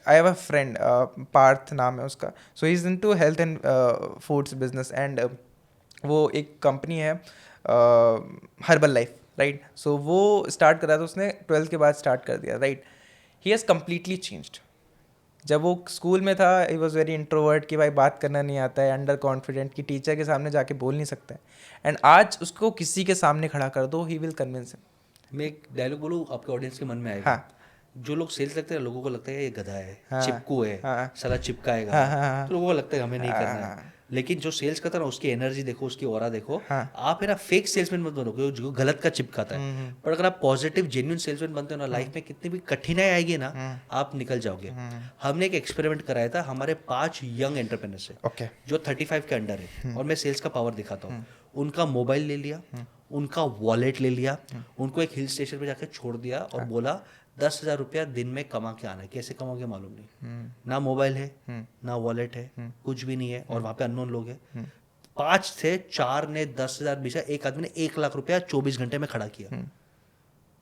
have a friend, Parth नाम है उसका। So he is into health and foods business, and वो एक कंपनी है हर्बल लाइफ, राइट। सो वो स्टार्ट करा था उसने 12th के बाद स्टार्ट कर दिया, right. He has completely changed. जब वो स्कूल में था ही वॉज वेरी इंट्रोवर्ट, कि भाई बात करना नहीं आता है, अंडर कॉन्फिडेंट, कि टीचर के सामने जाके बोल नहीं सकता है। एंड आज उसको किसी के सामने खड़ा कर दो, ही विल कन्विंस हिम। मैं एक डायलॉग बोलूँ, आपके ऑडियंस के मन में आएगा। हाँ। जो लोग सेल्स लगते हैं लोगों को लगता है ये गधा है, हाँ, चिपकू है, हाँ, साला चिपकाएगा, हाँ, हाँ, तो लोगों को लगता है हमें नहीं करना है। हाँ, लेकिन जो सेल्स करता है ना, उसकी एनर्जी देखो, उसकी ऑरा देखो। हाँ। आप है ना फेक सेल्समैन मत बनो जो गलत का चिपकाता है, पर अगर आप पॉजिटिव जेन्युइन सेल्समैन बनते हो ना, लाइफ में कितनी भी कठिनाई आएगी ना, आप निकल जाओगे। हमने एक एक्सपेरिमेंट कराया था, हमारे 5 यंग एंटरप्रेन्योर्स है ओके। जो 35 के अंडर है, और मैं सेल्स का पावर दिखाता हूँ। उनका मोबाइल ले लिया, उनका वॉलेट ले लिया, उनको एक हिल स्टेशन पे जाके छोड़ दिया और बोला 10,000 रुपया दिन में कमा के आना है। कैसे कमाओगे मालूम नहीं, ना मोबाइल है, ना वॉलेट है, कुछ भी नहीं है, और वहाँ पे अननोन लोग हैं। 5 थे, 4 ने 10,000 बेचा, एक आदमी ने 1 लाख रुपया 24 घंटे में खड़ा किया।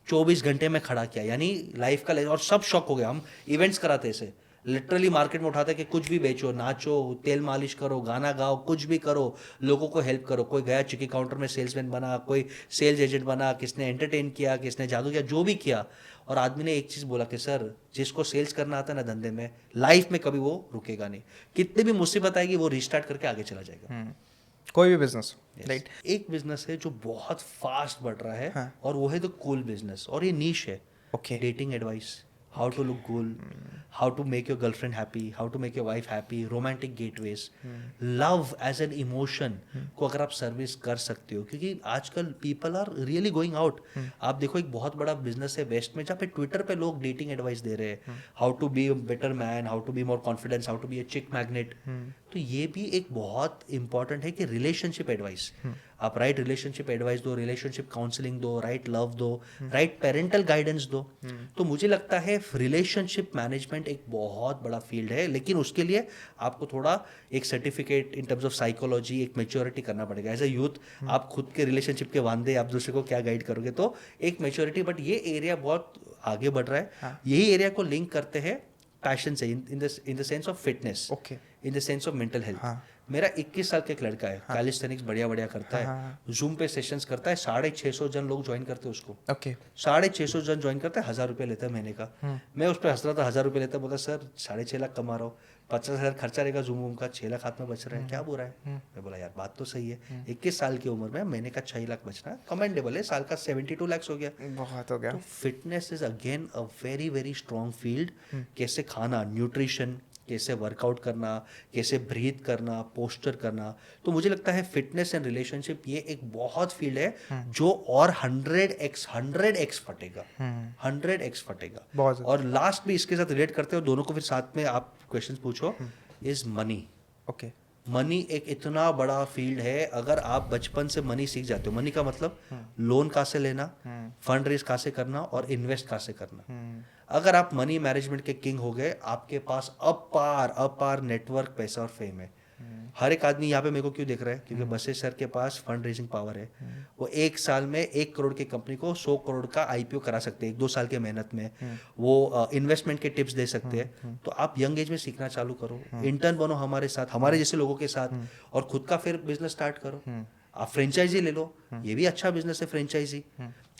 24 घंटे में खड़ा किया, यानी लाइफ का। और सब शॉक हो गया। हम इवेंट्स कराते ऐसे, लिटरली मार्केट में उठाते कि कुछ भी बेचो, नाचो, तेल मालिश करो, गाना गाओ, कुछ भी करो, लोगों को हेल्प करो। कोई गया चिकी काउंटर में सेल्समैन बना, कोई सेल्स एजेंट बना, किसने एंटरटेन किया, किसने जादू किया, जो भी किया। और आदमी ने एक चीज़ बोला कि सर, जिसको सेल्स करना आता है ना धंधे में, लाइफ में कभी वो रुकेगा नहीं। कितनी भी मुसीबत आएगी वो रिस्टार्ट करके आगे चला जाएगा। कोई भी बिजनेस, राइट। एक बिजनेस है जो बहुत फास्ट बढ़ रहा है, हाँ। और वो है द कूल बिजनेस, और ये नीश है। Okay. Dating advice, how to look cool, how to make your girlfriend happy, how to make your wife happy, romantic getaways, love as an emotion को अगर आप सर्विस कर सकते हो, क्योंकि आजकल people are really going out. आप देखो, एक बहुत बड़ा बिजनेस है वेस्ट में जहाँ पे ट्विटर पे लोग डेटिंग एडवाइस दे रहे हैं, how to be a better man, how to be more confidence, how to be a chick magnet. तो ये भी एक बहुत इंपॉर्टेंट है कि रिलेशनशिप एडवाइस, आप राइट रिलेशनशिप एडवाइस दो, रिलेशनशिप काउंसलिंग दो, राइट लव दो, राइट पेरेंटल गाइडेंस दो। तो मुझे लगता है रिलेशनशिप मैनेजमेंट एक बहुत बड़ा फील्ड है, लेकिन उसके लिए आपको थोड़ा एक certificate in terms of psychology, एक मेच्योरिटी करना पड़ेगा। एज अ यूथ आप खुद के रिलेशनशिप के वांदे, आप दूसरे को क्या गाइड करोगे, तो एक मेच्योरिटी। बट ये एरिया बहुत आगे बढ़ रहा है। यही एरिया को लिंक करते हैं पैशन से, in the sense of fitness, okay. In the sense of mental health. मेरा 21 साल का एक लड़का है, कैलिस्थेनिक्स बढ़िया करता है, जूम पे सेशंस करता है, 650 जन लोग ज्वाइन करते हैं उसको। ओके। 650 जन ज्वाइन करते हैं, 1,000 रुपये लेता है महीने का। मैं उस पर हंस रहा था, 1,000 रुपये लेता है, बोला सर 6.5 लाख कमा रहा हूँ, 50,000 खर्चा रहेगा जूम वूम का, 6 लाख हाथ में बच रहा है, क्या बुरा है। मैं बोला यार बात तो सही है, 21 साल की उम्र में महीने का 6 लाख बचना कमेंडेबल है, साल का 72 लाख हो गया, बहुत हो गया। तो fitness is again a very very strong field. कैसे खाना, न्यूट्रिशन, कैसे वर्कआउट करना, कैसे ब्रीथ करना, पोस्चर करना। तो मुझे लगता है फिटनेस एंड रिलेशनशिप ये एक बहुत फील्ड है जो और 100x फटेगा, 100x फटेगा। बहुत ज़्यादा। और लास्ट भी इसके साथ रिलेट करते हो दोनों को, फिर साथ में आप क्वेश्चन पूछो, इज मनी। ओके। मनी एक इतना बड़ा फील्ड है, अगर आप बचपन से मनी सीख जाते हो, मनी का मतलब लोन कहाँ से लेना, फंड रेज कहाँ से करना और इन्वेस्ट कहाँ से करना। अगर आप मनी मैनेजमेंट के किंग हो गए, आपके पास अपार नेटवर्क, पैसा और फेम है। हर एक आदमी यहाँ पे मेरे को क्यों देख रहा है, क्योंकि बसे सर के पास फंड रेजिंग पावर है। वो एक साल में 1 करोड़ की कंपनी को 100 करोड़ का आईपीओ करा सकते हैं 1-2 साल के मेहनत में। वो इन्वेस्टमेंट के टिप्स दे सकते हैं। तो आप यंग एज में सीखना चालू करो, इंटर्न बनो हमारे साथ, हमारे जैसे लोगों के साथ, और खुद का फिर बिजनेस स्टार्ट करो। आप फ्रेंचाइजी ले लो, ये भी अच्छा बिजनेस है फ्रेंचाइजी।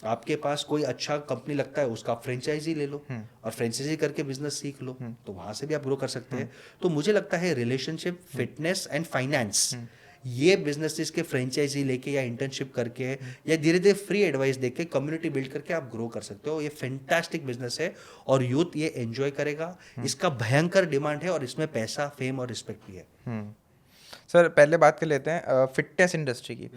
आपके पास कोई अच्छा कंपनी लगता है, उसका फ्रेंचाइजी ले लो और फ्रेंचाइजी करके बिजनेस सीख लो, तो वहां से भी आप ग्रो कर सकते हैं। तो मुझे लगता है रिलेशनशिप, फिटनेस एंड फाइनेंस, ये बिजनेसेस के फ्रेंचाइजी लेके या इंटर्नशिप करके या धीरे धीरे फ्री एडवाइस देके कम्युनिटी बिल्ड करके आप ग्रो कर सकते हो। ये फैंटास्टिक बिजनेस है और यूथ ये एंजॉय करेगा। इसका भयंकर डिमांड है और इसमें पैसा, फेम और रिस्पेक्ट भी है। सर पहले बात कर लेते हैं फिटनेस इंडस्ट्री की।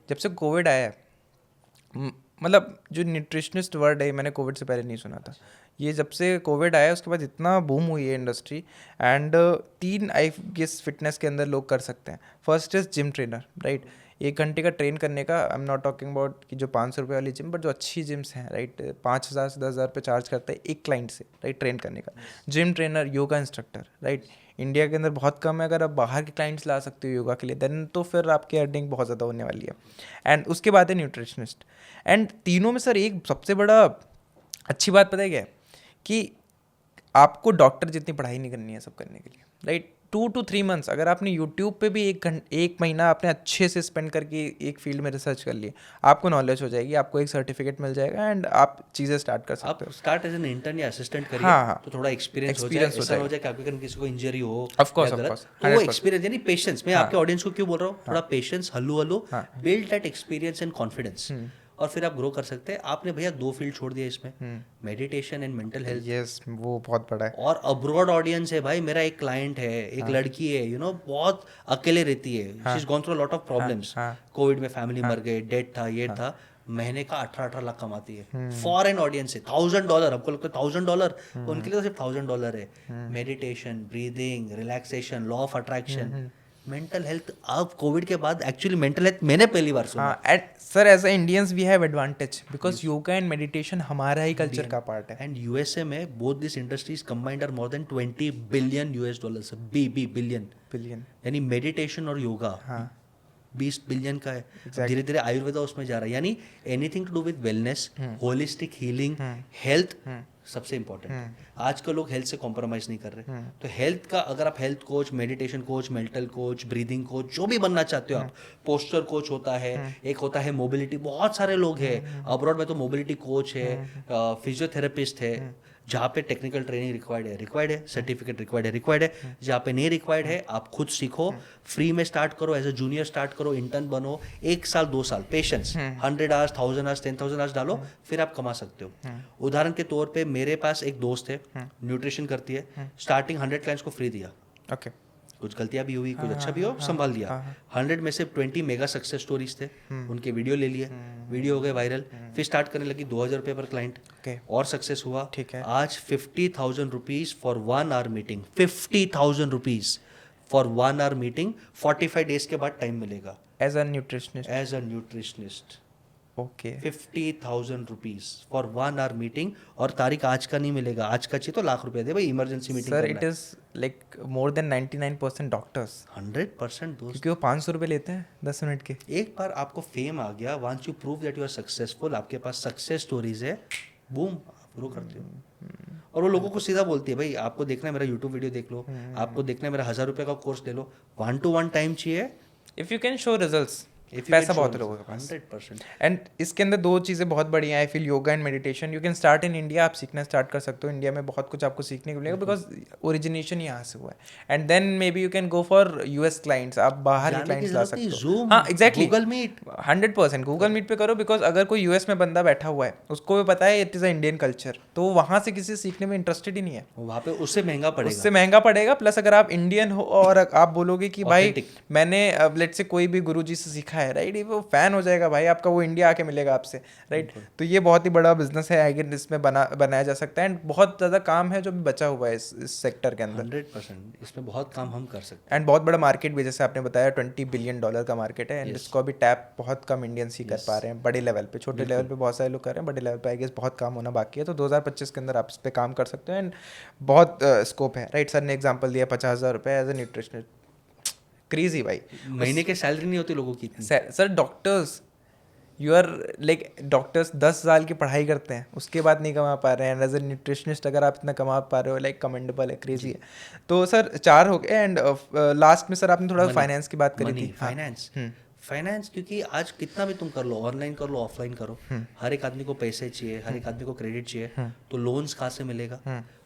जब से कोविड आया है, मतलब जो न्यूट्रिशनिस्ट वर्ड है, मैंने कोविड से पहले नहीं सुना था। ये जब से कोविड आया उसके बाद इतना बूम हुई है industry. And 3 I guess fitness के अंदर लोग कर सकते हैं। First is gym trainer, right. 1 घंटे का ट्रेन करने का, I am not talking about कि जो 500 रुपये वाली जिम, बट जो अच्छी जिम्स हैं, राइट, 5,000 से 10,000 रुपये चार्ज करते हैं एक क्लाइंट से, राइट, ट्रेन करने का। Gym trainer, yoga instructor, right, India के अंदर बहुत कम है। अगर आप बाहर के क्लाइंट्स ला सकते हो योगा के लिए, देन तो फिर आपकी अर्निंग बहुत ज़्यादा होने वाली है। एंड उसके बाद है न्यूट्रिशनिस्ट। एंड तीनों में सर एक सबसे बड़ा अच्छी बात पता है क्या है, कि आपको डॉक्टर जितनी पढ़ाई नहीं करनी है सब करने के लिए, राइट। 2 to 3 months अगर आपने यूट्यूब पे भी 1 महीना आपने अच्छे से स्पेंड करके एक फील्ड में रिसर्च कर लिए, आपको नॉलेज हो जाएगी, आपको एक सर्टिफिकेट मिल जाएगा एंड आप चीज़ें स्टार्ट कर सकते हो। आप स्टार्ट एज एन इंटर्न या असिस्टेंट करिए, हाँ। तो थोड़ा एक्सपीरियंस हो जाए। ऐसा हो जाए कि आपके किसी को इंजरी हो, Of course, या of गलत, course, तो वो 100%। एक्सपीरियंस यानी पेशेंस। मैं आपके ऑडियंस को क्यों बोल रहा हूँ, थोड़ा पेशेंस, हल्लू build that experience and confidence, और फिर आप ग्रो कर सकते हैं। आपने भैया 2 फील्ड छोड़ दिया इसमें, meditation and mental health. Yes, वो बहुत बड़ा है। और अब्रॉड ऑडियंस है भाई। मेरा एक क्लाइंट है, एक लड़की है, बहुत अकेले रहती है। She is gone through lot of problems. Covid में फैमिली मर गए, डेथ था, ये था। महीने का 18 लाख कमाती है। फॉरेन ऑडियंस है, $1,000, आपको लगता है $1,000, उनके लिए तो सिर्फ $1,000 है। Meditation, breathing, relaxation, law of attraction, mental health. अब कोविड के बाद एक्चुअली मेंटल हेल्थ मैंने पहली बार सुना। हाँ, and sir as a Indians we have advantage because yoga and meditation हमारा ही कल्चर का पार्ट है। एंड यूएसए में both this industries combined are more than $20 billion billion, यानी मेडिटेशन और योगा 20 बिलियन का है। धीरे धीरे आयुर्वेदा उसमें जा रहा है। यानी anything to do with wellness, holistic healing, health सबसे इंपॉर्टेंट है। आजकल लोग हेल्थ से कॉम्प्रोमाइज नहीं कर रहे। तो हेल्थ का, अगर आप health coach, meditation coach, mental coach, breathing coach, जो भी बनना चाहते हो आप, पोस्चर कोच होता है, एक होता है मोबिलिटी, बहुत सारे लोग हैं अब्रॉड में। तो मोबिलिटी कोच है, फिजियोथेरेपिस्ट है। जहाँ पे टेक्निकल ट्रेनिंग रिक्वायर्ड है, सर्टिफिकेट रिक्वायर्ड है। जहाँ पे नहीं रिक्वायर्ड है, आप खुद सीखो, फ्री में स्टार्ट करो, एज अ जूनियर स्टार्ट करो, इंटर्न बनो, 1 साल 2 साल पेशेंस, 100 आवर्स, 1000 आवर्स, 10,000 आवर्स डालो, फिर आप कमा सकते हो। उदाहरण के तौर पे मेरे पास एक दोस्त है, न्यूट्रिशन करती है, स्टार्टिंग 100 क्लाइंट्स को फ्री दिया। ओके। कुछ गलतियां भी हुई, कुछ अच्छा भी हो, संभाल लिया। 100 में से 20 मेगा सक्सेस स्टोरीज थे, उनके वीडियो ले लिए, वीडियो हो गए वायरल। फिर स्टार्ट करने लगी 2,000 रुपये पर क्लाइंट, और सक्सेस हुआ। ठीक है। आज 50,000 rupees for 1 hour meeting, 50,000 rupees for 1 hour meeting, 45 days के बाद टाइम मिलेगा as a nutritionist. Okay. 50,000 rupees for 1 hour meeting, और तारीख आज का नहीं मिलेगा, आज का चाहिए तो लाख रुपया दे भाई, emergency meeting. Sir it is like more than 99% doctors, 100% दोस्त, क्योंकि वो 500 रुपये लेते हैं 10 मिनट के। एक बार आपको फेम आ गया, once you prove that you are successful, आपके पास सक्सेस स्टोरीज है, बूम, आप ग्रो करते हो। और वो लोगों को सीधा बोलती है, भाई आपको देखना है मेरा यूट्यूब वीडियो देख लो, आपको देखना है मेरा 1,000 रुपये का कोर्स ले लो, 1-to-1 टाइम चाहिए। If you can show results, पैसा बहुत है लोगों के पास 100%। एंड इसके अंदर दो चीज़ें बहुत बढ़िया है। I feel yoga and meditation you can start in India. आप सीखना स्टार्ट कर सकते हो इंडिया में, बहुत कुछ आपको सीखने को मिलेगा बिकॉज ओरिजिनेशन यहाँ से हुआ है। And then maybe you can go for US clients, आप बाहर के क्लाइंट्स ला सकते हो। Zoom, हाँ exactly, Google Meet, 100% Google Meet पे करो बिकॉज अगर कोई यूएस में बंदा बैठा हुआ है उसको भी पता है it is a Indian culture, तो वहाँ से किसी सीखने में इंटरेस्टेड ही नहीं है, वहाँ पे उससे महंगा पड़ेगा, उससे महंगा पड़ेगा। प्लस अगर आप इंडियन हो और आप बोलोगे कि भाई Authentic. मैंने लेट से कोई भी गुरुजी से सीखा है, राइट, वो फैन हो जाएगा भाई आपका, वो इंडिया आके मिलेगा आपसे, राइट। तो ये बहुत ही बड़ा बिजनेस है, आई गेस इसमें बनाया जा सकता है। एंड बहुत ज़्यादा काम है जो भी बचा हुआ है इस सेक्टर के अंदर। 100% इसमें बहुत काम हम कर सकते एंड बहुत बड़ा मार्केट भी, जैसे आपने बताया $20 बिलियन का मार्केट है। एंड इसको अभी टैप बहुत कम इंडियंस ही कर पा रहे हैं बड़े लेवल पे। छोटे लेवल पे बहुत सारे लोग कर रहे हैं, बड़े लेवल पे आई गेस बहुत काम होना बाकी है। तो 2025 के अंदर आप इस पे काम कर सकते हो एंड बहुत स्कोप है, राइट। सर ने एग्जांपल दिया 50,000 रुपये एज ए न्यूट्रिशनिस्ट, क्रेजी भाई। हैं। महीने के सैलरी नहीं होती लोगों की इतनी। Sir doctors, you are like doctors 10 साल की पढ़ाई करते हैं उसके बाद नहीं कमा पा रहे हैं। एज ए न्यूट्रिशनिस्ट अगर आप इतना कमा पा रहे हो, लाइक कमेंडेबल है, क्रेजी है। तो सर 4 हो गए। एंड लास्ट में सर आपने थोड़ा फाइनेंस की बात करी थी। फाइनेंस क्योंकि आज कितना भी तुम कर लो, ऑनलाइन कर लो, ऑफलाइन करो, हर एक आदमी को पैसे चाहिए, हर एक आदमी को क्रेडिट चाहिए, तो लोन्स कहाँ से मिलेगा?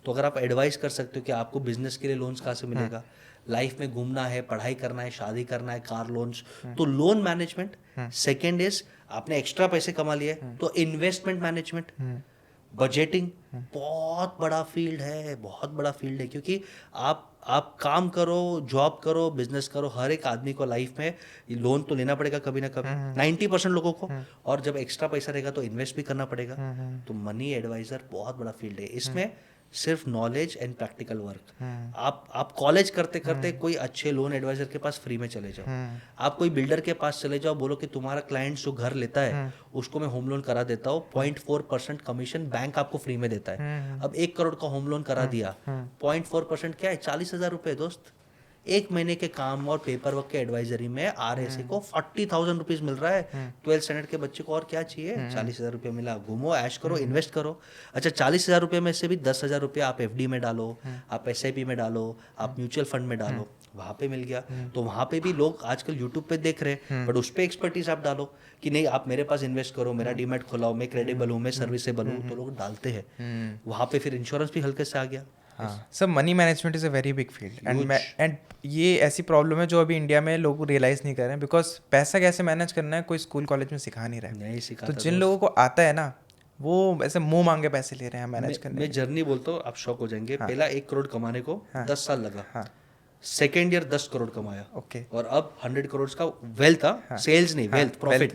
तो अगर आप एडवाइस कर सकते हो कि आपको बिजनेस के लिए लोन्स कहाँ से मिलेगा, लाइफ में घूमना है, पढ़ाई करना है, शादी करना है, कार लोन्स, तो लोन मैनेजमेंट। सेकेंड इज आपने एक्स्ट्रा पैसे कमा लिए तो इन्वेस्टमेंट मैनेजमेंट, बजटिंग, बहुत बड़ा फील्ड है, बहुत बड़ा फील्ड है। क्योंकि आप काम करो, जॉब करो, बिजनेस करो, हर एक आदमी को लाइफ में लोन तो लेना पड़ेगा कभी ना कभी, 90% लोगों को। और जब एक्स्ट्रा पैसा रहेगा तो इन्वेस्ट भी करना पड़ेगा। तो मनी एडवाइजर बहुत बड़ा फील्ड है। इसमें सिर्फ नॉलेज एंड प्रैक्टिकल वर्क। आप कॉलेज करते करते कोई अच्छे लोन एडवाइजर के पास फ्री में चले जाओ, आप कोई बिल्डर के पास चले जाओ, बोलो कि तुम्हारा क्लाइंट जो घर लेता है उसको मैं होम लोन करा देता हूँ, 0.4% कमीशन बैंक आपको फ्री में देता है। अब 1 करोड़ का होम लोन करा दिया, 0.4% क्या है? 40,000 रुपये दोस्त। 1 महीने के काम और पेपर वर्क के एडवाइजरी में RSA को 40,000 रुपीज मिल रहा है। 12th स्टैंडर्ड के बच्चे को और क्या चाहिए? 40,000 रुपये मिला, घूमो, ऐश करो, इन्वेस्ट करो। अच्छा, 40,000 रुपये में से भी 10,000 रुपये आप FD में डालो, आप SIP में डालो, आप म्यूचुअल फंड में डालो, वहाँ पे मिल गया। तो वहाँ पे भी लोग आजकल यूट्यूब पे देख रहे हैं, बट उस पर एक्सपर्टीज आप डालो कि नहीं आप मेरे पास इन्वेस्ट करो, मेरा डीमैट खोलाओ, मैं क्रेडिबल हूँ, मैं सर्विसेबल हूँ, तो लोग डालते हैं। वहाँ पे फिर इंश्योरेंस भी हल्के से आ गया। Sir money management is a very big field and ये ऐसी प्रॉब्लम है जो अभी इंडिया में लोग रियलाइज़ नहीं कर रहे हैं। बिकॉज पैसा कैसे मैनेज करना है कोई स्कूल कॉलेज में सिखा नहीं रहा है। नहीं सिखा। तो जिन लोगों को आता है ना, वो ऐसे मुंह मांगे पैसे ले रहे हैं मैनेज करने। मैं जर्नी बोलता हूँ, आप शॉक हो जाएंगे। पहला 1 करोड़ कमाने को 10 साल लगा। सेकेंड ईयर 10 करोड़ कमाया। ओके। और अब 100 करोड़ का वेल्थ था, सेल्स नहीं, वेल्थ, प्रॉफिट,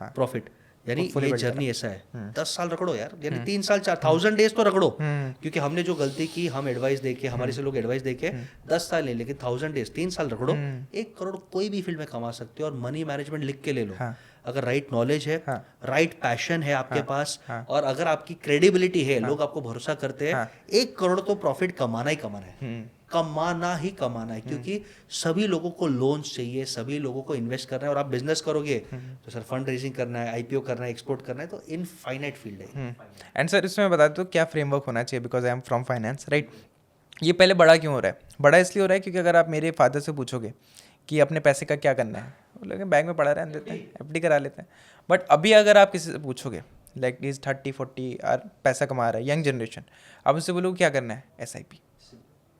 प्रॉफिट। यानी ये जर्नी ऐसा है। 10 साल रगड़ो यार, यानी 3 साल 1000 डेज तो रगड़ो। क्योंकि हमने जो गलती की, हम एडवाइस देके, हमारे से लोग एडवाइस देके 10 साल नहीं, लेकिन 1000 डेज 3 साल रगड़ो। 1 करोड़ कोई भी फील्ड में कमा सकते हो। और मनी मैनेजमेंट लिख के ले लो। अगर राइट नॉलेज है, राइट पैशन है आपके पास, और अगर आपकी क्रेडिबिलिटी है, लोग आपको भरोसा करते हैं, 1 करोड़ तो प्रॉफिट कमाना ही कमाना है, कमाना ही कमाना है। क्योंकि सभी लोगों को लोन्स चाहिए, सभी लोगों को इन्वेस्ट करना है। और आप बिजनेस करोगे तो सर फंड रेजिंग करना है, IPO करना है, एक्सपोर्ट करना है, तो इनफाइनाइट फील्ड है। एंड सर इसमें बता दो क्या फ्रेमवर्क होना चाहिए, because I am from finance, right. ये पहले बड़ा क्यों हो रहा है? बड़ा इसलिए हो रहा है क्योंकि अगर आप मेरे फादर से पूछोगे कि अपने पैसे का क्या करना है, वो लोग बैंक में पड़ा रहने देते हैं, FD करा लेते हैं। बट अभी अगर आप किसी से पूछोगे लाइक इज 30-40 और पैसा कमा रहा है, यंग जनरेशन, आप उससे बोलोगे क्या करना है? SIP,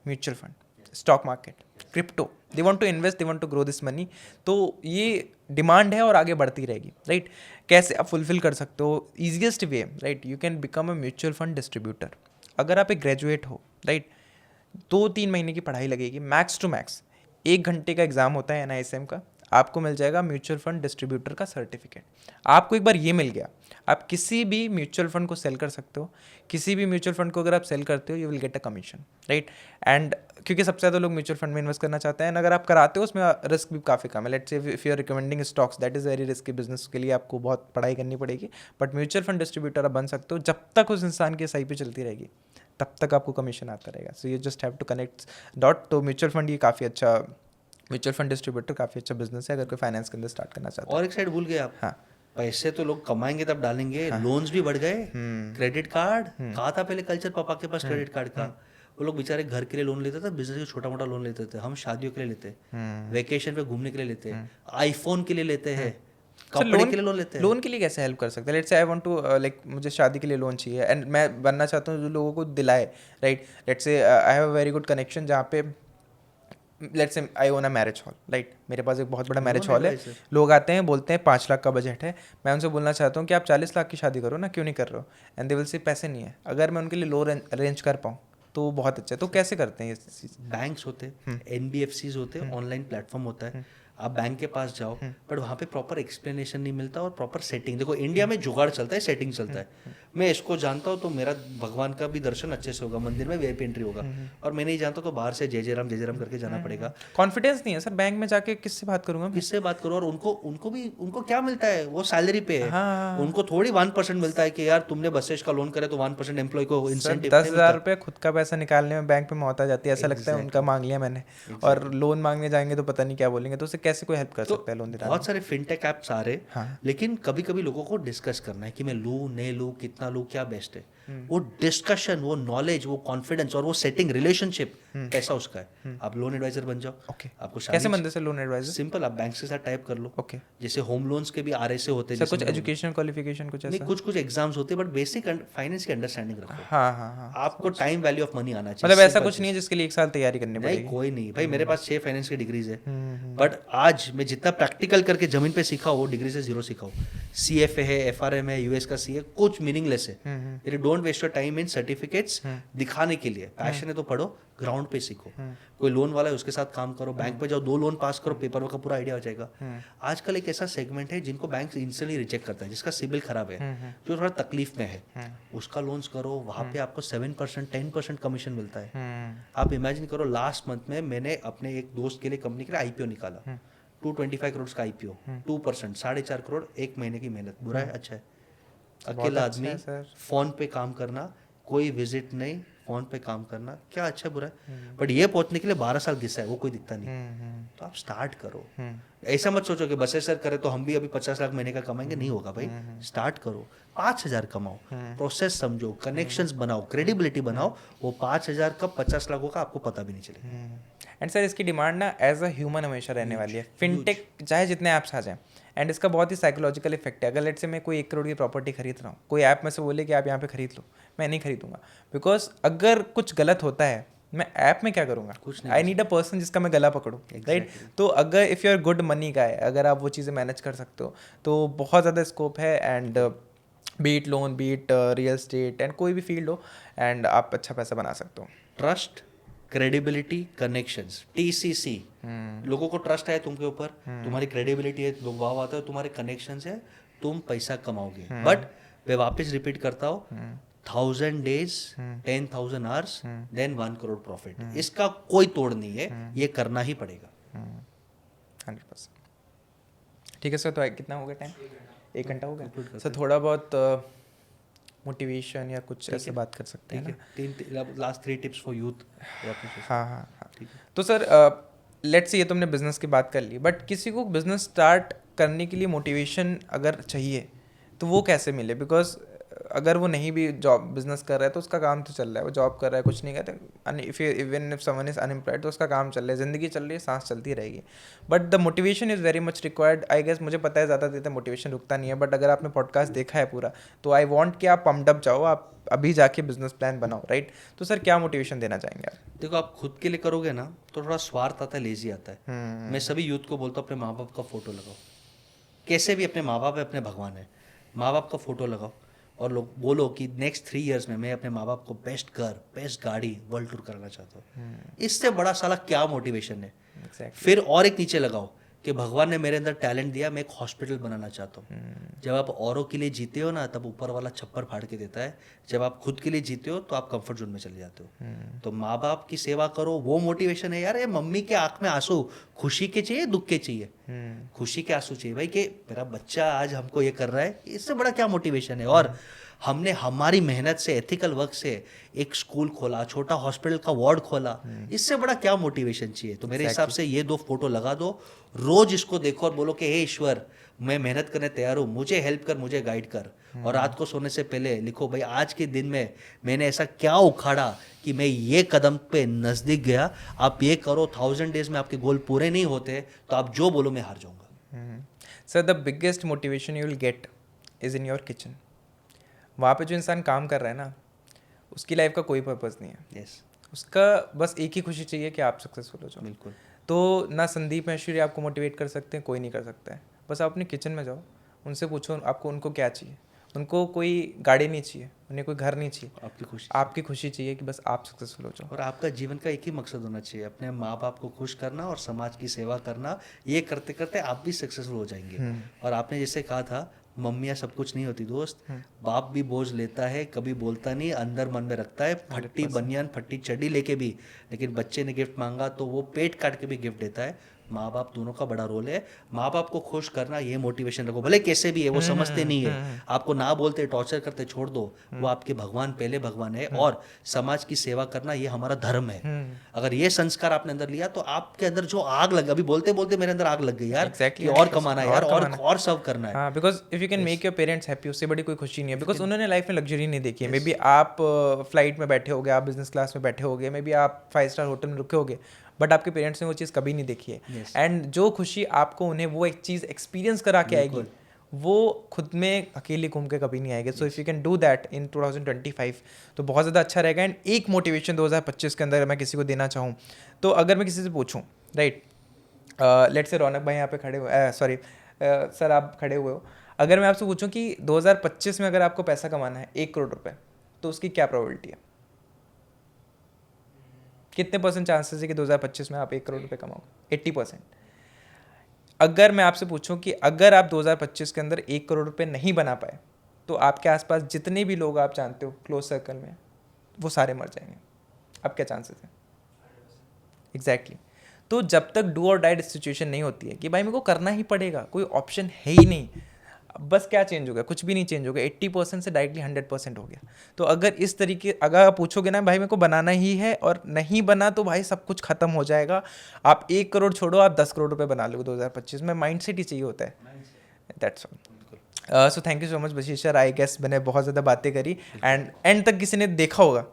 mutual fund, stock market, crypto, they want to invest, they want to grow this money. तो ये डिमांड है और आगे बढ़ती रहेगी, राइट। कैसे आप फुलफिल कर सकते हो? Easiest way, right, you can become a mutual fund distributor. अगर आप एक ग्रेजुएट हो, राइट, 2-3 महीने की पढ़ाई लगेगी, मैक्स टू मैक्स 1 घंटे का एग्जाम होता है NISM का, आपको मिल जाएगा म्यूचुअल फंड डिस्ट्रीब्यूटर का सर्टिफिकेट। आपको एक बार ये मिल गया, आप किसी भी म्यूचुअल फंड को सेल कर सकते हो। किसी भी म्यूचुअल फंड को अगर आप सेल करते हो, you will get a commission, right. And क्योंकि सबसे ज़्यादा लोग म्यूचुअल फंड में इन्वेस्ट करना चाहते हैं, अगर आप कराते हो उसमें रिस्क भी काफ़ी कम है। Let's say if you are recommending stocks, that is very risky business, के लिए आपको बहुत पढ़ाई करनी पड़ेगी। बट म्यूचुअल फंड डिस्ट्रीब्यूटर आप बन सकते हो, जब तक उस इंसान की SIP चलती रहेगी तब तक आपको कमीशन आता रहेगा। So you just have to connect dot. तो म्यूचुअल फंड ये काफ़ी अच्छा, म्यूचुअल फंड डिस्ट्रीब्यूटर काफ़ी अच्छा बिजनेस है अगर कोई फाइनेंस के अंदर स्टार्ट करना चाहता है। और एक साइड भूल गए आप, पैसे तो लोग कमाएंगे तब डालेंगे, लोन्स भी बढ़ गए, क्रेडिट कार्ड कहा था पहले कल्चर पापा के पास क्रेडिट कार्ड का, वो लोग बेचारे घर के लिए लोन लेते थे, बिजनेस के छोटा मोटा लोन लेते थे, हम शादियों के लिए लेते हैं, वेकेशन पे घूमने के लिए लेते हैं, आईफोन के लिए लेते हैं, कपड़े के लिए लोन लेते हैं। लोन के लिए कैसे हेल्प कर सकते हैं? Let's say I want to like मुझे शादी के लिए लोन चाहिए एंड मैं बनना चाहता हूँ जो लोगों को दिलाए, right? Let's say I have a very good connection जहाँ पे let's say I own a marriage hall, right? मेरे पास एक बहुत बड़ा मैरिज हॉल है, लोग आते हैं बोलते हैं 5 लाख का बजट है, मैं उनसे बोलना चाहता हूँ कि आप 40 लाख की शादी करो ना, क्यों नहीं कर रहे हो? एंड दे विल से पैसे नहीं है। अगर मैं उनके लिए लोन अरेंज कर पाऊँ तो बहुत अच्छा है। तो कैसे करते हैं ये चीज़? बैंक्स होते हैं, NBFCs होते हैं, ऑनलाइन प्लेटफॉर्म होता है, आप बैंक के पास जाओ, बट वहाँ पे प्रॉपर एक्सप्लेनेशन नहीं मिलता और प्रॉपर सेटिंग। देखो इंडिया में जुगाड़ चलता है, सेटिंग चलता है। मैं इसको जानता हूँ तो मेरा भगवान का भी दर्शन अच्छे से होगा, मंदिर में VIP एंट्री होगा, और मैं नहीं जानता तो बाहर से जय जय राम करके जाना पड़ेगा। कॉन्फिडेंस नहीं है सर, बैंक में जाके किससे बात करूंगा मैं? किससे बात करो? और उनको क्या मिलता है? वो सैलरी पे है, हाँ। उनको थोड़ी 1% मिलता है कि यार तुमने बसेस का लोन करे तो 1% एम्प्लॉय को सर इंसेंटिव 10,000 रुपये खुद का पैसा निकालने में बैंक पे मौत आ जाती है, ऐसा लगता है उनका मांग लिया मैंने। और लोन मांगने जाएंगे तो पता नहीं क्या बोलेंगे, तो उसे कैसे कोई हेल्प कर सकता है लोन दिलाने? बहुत सारे फिनटेक ऐप्स आ रहे, हाँ। लेकिन कभी कभी लोगों को डिस्कस करना है कि मैं लूँ नहीं लूँ, कितना लूँ, क्या बेस्ट है। वो डिस्कशन, वो नॉलेज, वो कॉन्फिडेंस और वो सेटिंग, रिलेशनशिप पैसा उसका है। आप लोन एडवाइजर बन जाओ। ओके, आपको कैसे बनते सर लोन एडवाइजर? सिंपल, आप बैंक के साथ टाइप कर लो। ओके, जैसे होम लोन्स के भी RSA होते हैं, सर कुछ एजुकेशन क्वालिफिकेशन कुछ ऐसा? नहीं, कुछ एग्जाम्स होते हैं, बट बेसिक फाइनेंस की अंडरस्टैंडिंग रखो। हाँ। आपको टाइम वैल्यू ऑफ मनी आना चाहिए। मतलब ऐसा कुछ नहीं है जिसके लिए 1 साल तैयारी करनी नहीं, पड़ेगी? कोई नहीं भाई, मेरे पास 6 फाइनेंस की डिग्रीज है, बट आज मैं जितना प्रैक्टिकल करके जमीन पे सीखा वो डिग्री से 0 सीखा हूँ। CFA है, FRM है, US का CA, कुछ मीनिंगलेस है। Don't waste your time in certificates दिखाने के लिए। पैशन है तो पढ़ो, ग्राउंड पे सीखो। कोई लोन वाला है उसके साथ काम करो, बैंक पे जाओ, 2 लोन पास करो, पेपर वर्क का पूरा आइडिया हो जाएगा। आजकल एक ऐसा सेगमेंट है जिनको बैंक इंस्टेंटली रिजेक्ट करता है, जिसका सिबिल खराब है, जो थोड़ा तकलीफ में है, उसका लोन्स करो, वहाँ पे आपको 7% 10% कमीशन मिलता है। आप इमेजिन करो, लास्ट मंथ में मैंने अपने एक दोस्त के लिए कंपनी के लिए IPO निकाला, 225 करोड़ का IPO, 2%, 4.5 करोड़, 1 महीने की मेहनत। बुरा है? अच्छा है। अकेला आदमी, फोन पे काम करना, कोई विजिट नहीं, फोन पे काम करना, क्या अच्छा बुरा है? बट ये पहुंचने के लिए 12 साल घिसा है, वो कोई दिखता नहीं। तो आप स्टार्ट करो। ऐसा मत सोचो कि बस सर करे तो हम भी अभी 50 लाख महीने का कमाएंगे, नहीं होगा भाई। स्टार्ट करो, 5,000 कमाओ, प्रोसेस समझो, कनेक्शंस बनाओ, क्रेडिबिलिटी बनाओ, वो 5,000 कब 50 लाख होगा आपको पता भी नहीं चलेगा। एंड सर इसकी डिमांड ना एज अ ह्यूमन हमेशा रहने वाली है, फिनटेक चाहे जितने ऐप्स आ जाएं। एंड इसका बहुत ही साइकोलॉजिकल इफेक्ट है। अगर लेट से मैं कोई 1 करोड़ की प्रॉपर्टी खरीद रहा हूँ, कोई ऐप में से बोले कि आप यहाँ पे खरीद लो, मैं नहीं खरीदूंगा, बिकॉज अगर कुछ गलत होता है मैं ऐप में क्या करूँगा? आई नीड अ पर्सन जिसका मैं गला पकड़ूँ, राइट? तो अगर if you are good money guy, अगर आप वो चीज़ें मैनेज कर सकते हो तो बहुत ज़्यादा स्कोप है। And be it loan, be it real estate, and कोई भी फील्ड हो, एंड आप अच्छा पैसा बना सकते हो। Trust, credibility, connections, TCC। लोगों को ट्रस्ट है तुमके ऊपर, तुम्हारी क्रेडिबिलिटी है, लोग वाह आते हो, तुम्हारे कनेक्शंस है, तुम पैसा कमाओगे। बट मैं वापस रिपीट करता हूँ, 1000 days, 10,000 hours, then 1 crore profit. इसका कोई तोड़ नहीं है, ये करना ही पड़ेगा। 100%। ठीक है सर, तो कितना हो गया टाइम? 1 घंटा हो गया सर। थोड़ा बहुत मोटिवेशन या कुछ ऐसे बात कर सकते हैं ना? Last 3 tips for youth. हाँ। तो सर लेट्स से ये तुमने बिजनेस की बात कर ली, बट किसी को बिजनेस स्टार्ट करने के लिए मोटिवेशन अगर चाहिए तो वो कैसे मिले? बिकॉज अगर वो नहीं भी जॉब बिजनेस कर रहा है तो उसका काम तो चल रहा है, वो जॉब कर रहा है, कुछ नहीं कहते, even if someone is unemployed तो उसका काम चल रहा है, ज़िंदगी चल रही है, सांस चलती रहेगी। But the motivation is very much required, I guess. मुझे पता है ज़्यादा देर तक मोटिवेशन रुकता नहीं है, बट अगर आपने पॉडकास्ट देखा है पूरा तो आई वॉन्ट कि आप पम्प्ड अप जाओ, आप अभी जाके बिजनेस प्लान बनाओ, राइट? तो सर क्या मोटिवेशन देना चाहेंगे आप? देखो, आप खुद के लिए करोगे ना तो थोड़ा स्वार्थ आता है, लेजी आता है। मैं सभी यूथ को बोलता हूँ, अपने माँ बाप का फोटो लगाओ। कैसे भी अपने माँ बाप है, अपने भगवान है, माँ बाप का फोटो लगाओ और लोग बोलो कि नेक्स्ट 3 years में मैं अपने माँ बाप को बेस्ट घर, बेस्ट गाड़ी, वर्ल्ड टूर कराना चाहता हूँ। इससे बड़ा साला क्या मोटिवेशन है? फिर और एक नीचे लगाओ कि भगवान ने मेरे अंदर टैलेंट दिया, मैं एक हॉस्पिटल बनाना चाहता हूँ। जब आप औरों के लिए जीते हो ना, तब ऊपर वाला छप्पर फाड़ के देता है। जब आप खुद के लिए जीते हो तो आप कंफर्ट जोन में चले जाते हो। तो माँ बाप की सेवा करो, वो मोटिवेशन है यार। ये मम्मी के आंख में आंसू खुशी के चाहिए, दुख के चाहिए? खुशी के आंसू चाहिए भाई, कि मेरा बच्चा आज हमको ये कर रहा है, इससे बड़ा क्या मोटिवेशन है? और हमने हमारी मेहनत से, एथिकल वर्क से एक स्कूल खोला, छोटा हॉस्पिटल का वार्ड खोला, इससे बड़ा क्या मोटिवेशन चाहिए? तो मेरे हिसाब से ये 2 फोटो लगा दो, रोज इसको देखो और बोलो कि हे ईश्वर, मैं मेहनत करने तैयार हूँ, मुझे हेल्प कर, मुझे गाइड कर। और रात को सोने से पहले लिखो भाई आज के दिन में मैंने ऐसा क्या उखाड़ा कि मैं ये कदम पे नज़दीक गया। आप ये करो, 1000 डेज में आपके गोल पूरे नहीं होते तो आप जो बोलो मैं हार जाऊँगा। Sir the biggest motivation you will get is in your kitchen. वहाँ पे जो इंसान काम कर रहा है ना, उसकी लाइफ का कोई पर्पज़ नहीं है। यस, उसका बस एक ही खुशी चाहिए कि आप सक्सेसफुल हो जाओ। बिल्कुल। तो ना संदीप महेश्वरी आपको मोटिवेट कर सकते हैं, कोई नहीं कर सकता है। बस आप अपने किचन में जाओ, उनसे पूछो आपको उनको क्या चाहिए। उनको कोई गाड़ी नहीं चाहिए, उन्हें कोई घर नहीं चाहिए, आपकी खुशी चाहिए कि बस आप सक्सेसफुल हो जाओ। और आपका जीवन का एक ही मकसद होना चाहिए, अपने माँ बाप को खुश करना और समाज की सेवा करना। ये करते करते आप भी सक्सेसफुल हो जाएंगे। और आपने जैसे कहा था, मम्मियाँ सब कुछ नहीं होती दोस्त। बाप भी बोझ लेता है, कभी बोलता नहीं, अंदर मन में रखता है, फट्टी बनियान फट्टी चड्डी लेके भी। लेकिन बच्चे ने गिफ्ट मांगा तो वो पेट काट के भी गिफ्ट देता है। माँ बाप दोनों का बड़ा रोल है। माँ बाप को खुश करना, ये मोटिवेशन रखो, भले कैसे भी है, वो समझते नहीं है, आपको ना बोलते, टॉर्चर करते, छोड़ दो। वो आपके भगवान, पहले भगवान है। और समाज की सेवा करना ये हमारा धर्म है। अगर ये संस्कार आपने अंदर लिया तो आपके अंदर जो आग लग, अभी बोलते बोलते मेरे अंदर आग लग गई यार, Exactly, कि और कमाना है यार, और सर्व करना है। हाँ, because if you can make your parents happy, उससे बड़ी कोई खुशी नहीं है। बिकॉज उन्होंने लाइफ में लग्जरी नहीं देखी है। मे बी आप फ्लाइट में बैठे होगे, आप बिजनेस क्लास में बैठे होगे, मे बी आप 5 स्टार होटल में रुके होगे, बट आपके पेरेंट्स ने वो चीज़ कभी नहीं देखी है। एंड जो खुशी आपको उन्हें वो एक चीज़ एक्सपीरियंस करा के आएगी, वो खुद में अकेले घूम के कभी नहीं आएगी। So if you can do that in 2025 तो बहुत ज़्यादा अच्छा रहेगा। एंड एक मोटिवेशन 2025 के अंदर मैं किसी को देना चाहूँ तो, अगर मैं किसी से पूछूँ, राइट, लेट्स से रौनक भाई यहाँ पे खड़े हुए, सॉरी सर आप खड़े हुए हो, अगर मैं आपसे पूछूं कि 2025 में अगर आपको पैसा कमाना है 1 करोड़ रुपए, तो उसकी क्या प्रोबेबिलिटी है? कितने % चांसेस है कि 2025 में आप 1 करोड़ रुपए कमाओगे? 80%। अगर मैं आपसे पूछूं कि अगर आप 2025 के अंदर 1 करोड़ रुपए नहीं बना पाए, तो आपके आसपास जितने भी लोग आप जानते हो क्लोज सर्कल में, वो सारे मर जाएंगे। अब क्या चांसेस है? एग्जैक्टली। तो जब तक डू और डाई सिचुएशन नहीं होती है कि भाई मेरे को करना ही पड़ेगा, कोई ऑप्शन है ही नहीं, बस क्या चेंज हो गया? कुछ भी नहीं चेंज हो गया। 80% से डायरेक्टली 100% हो गया। तो अगर इस तरीके, अगर आप पूछोगे ना भाई मेरे को बनाना ही है और नहीं बना तो भाई सब कुछ खत्म हो जाएगा। आप 1 करोड़ छोड़ो, आप 10 करोड़ रुपए बना लोगे 2025 में। माइंडसेट ही चाहिए होता है। That's all. So thank you so much Bashir sir. I guess मैंने बहुत ज़्यादा बातें करी एंड एंड तक किसी ने देखा होगा।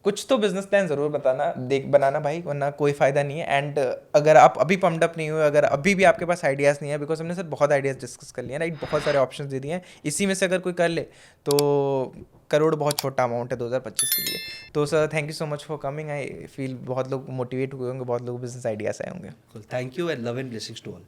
कुछ तो बिजनेस प्लान ज़रूर बनाना भाई, वरना कोई फ़ायदा नहीं है। एंड अगर आप अभी पम्प्ड अप नहीं हुए, अगर अभी भी आपके पास आइडियाज़ नहीं है, बिकॉज हमने सर बहुत आइडियाज़ डिस्कस कर लिए, राइट, बहुत सारे ऑप्शंस दे दिए हैं, इसी में से अगर कोई कर ले तो करोड़ बहुत छोटा अमाउंट है 2025 के लिए। तो sir thank you so much for coming. I feel बहुत लोग मोटिवेट हुए होंगे, बहुत लोग बिजनेस आइडियाज़ आए होंगे। Thank you and love and blessings to all.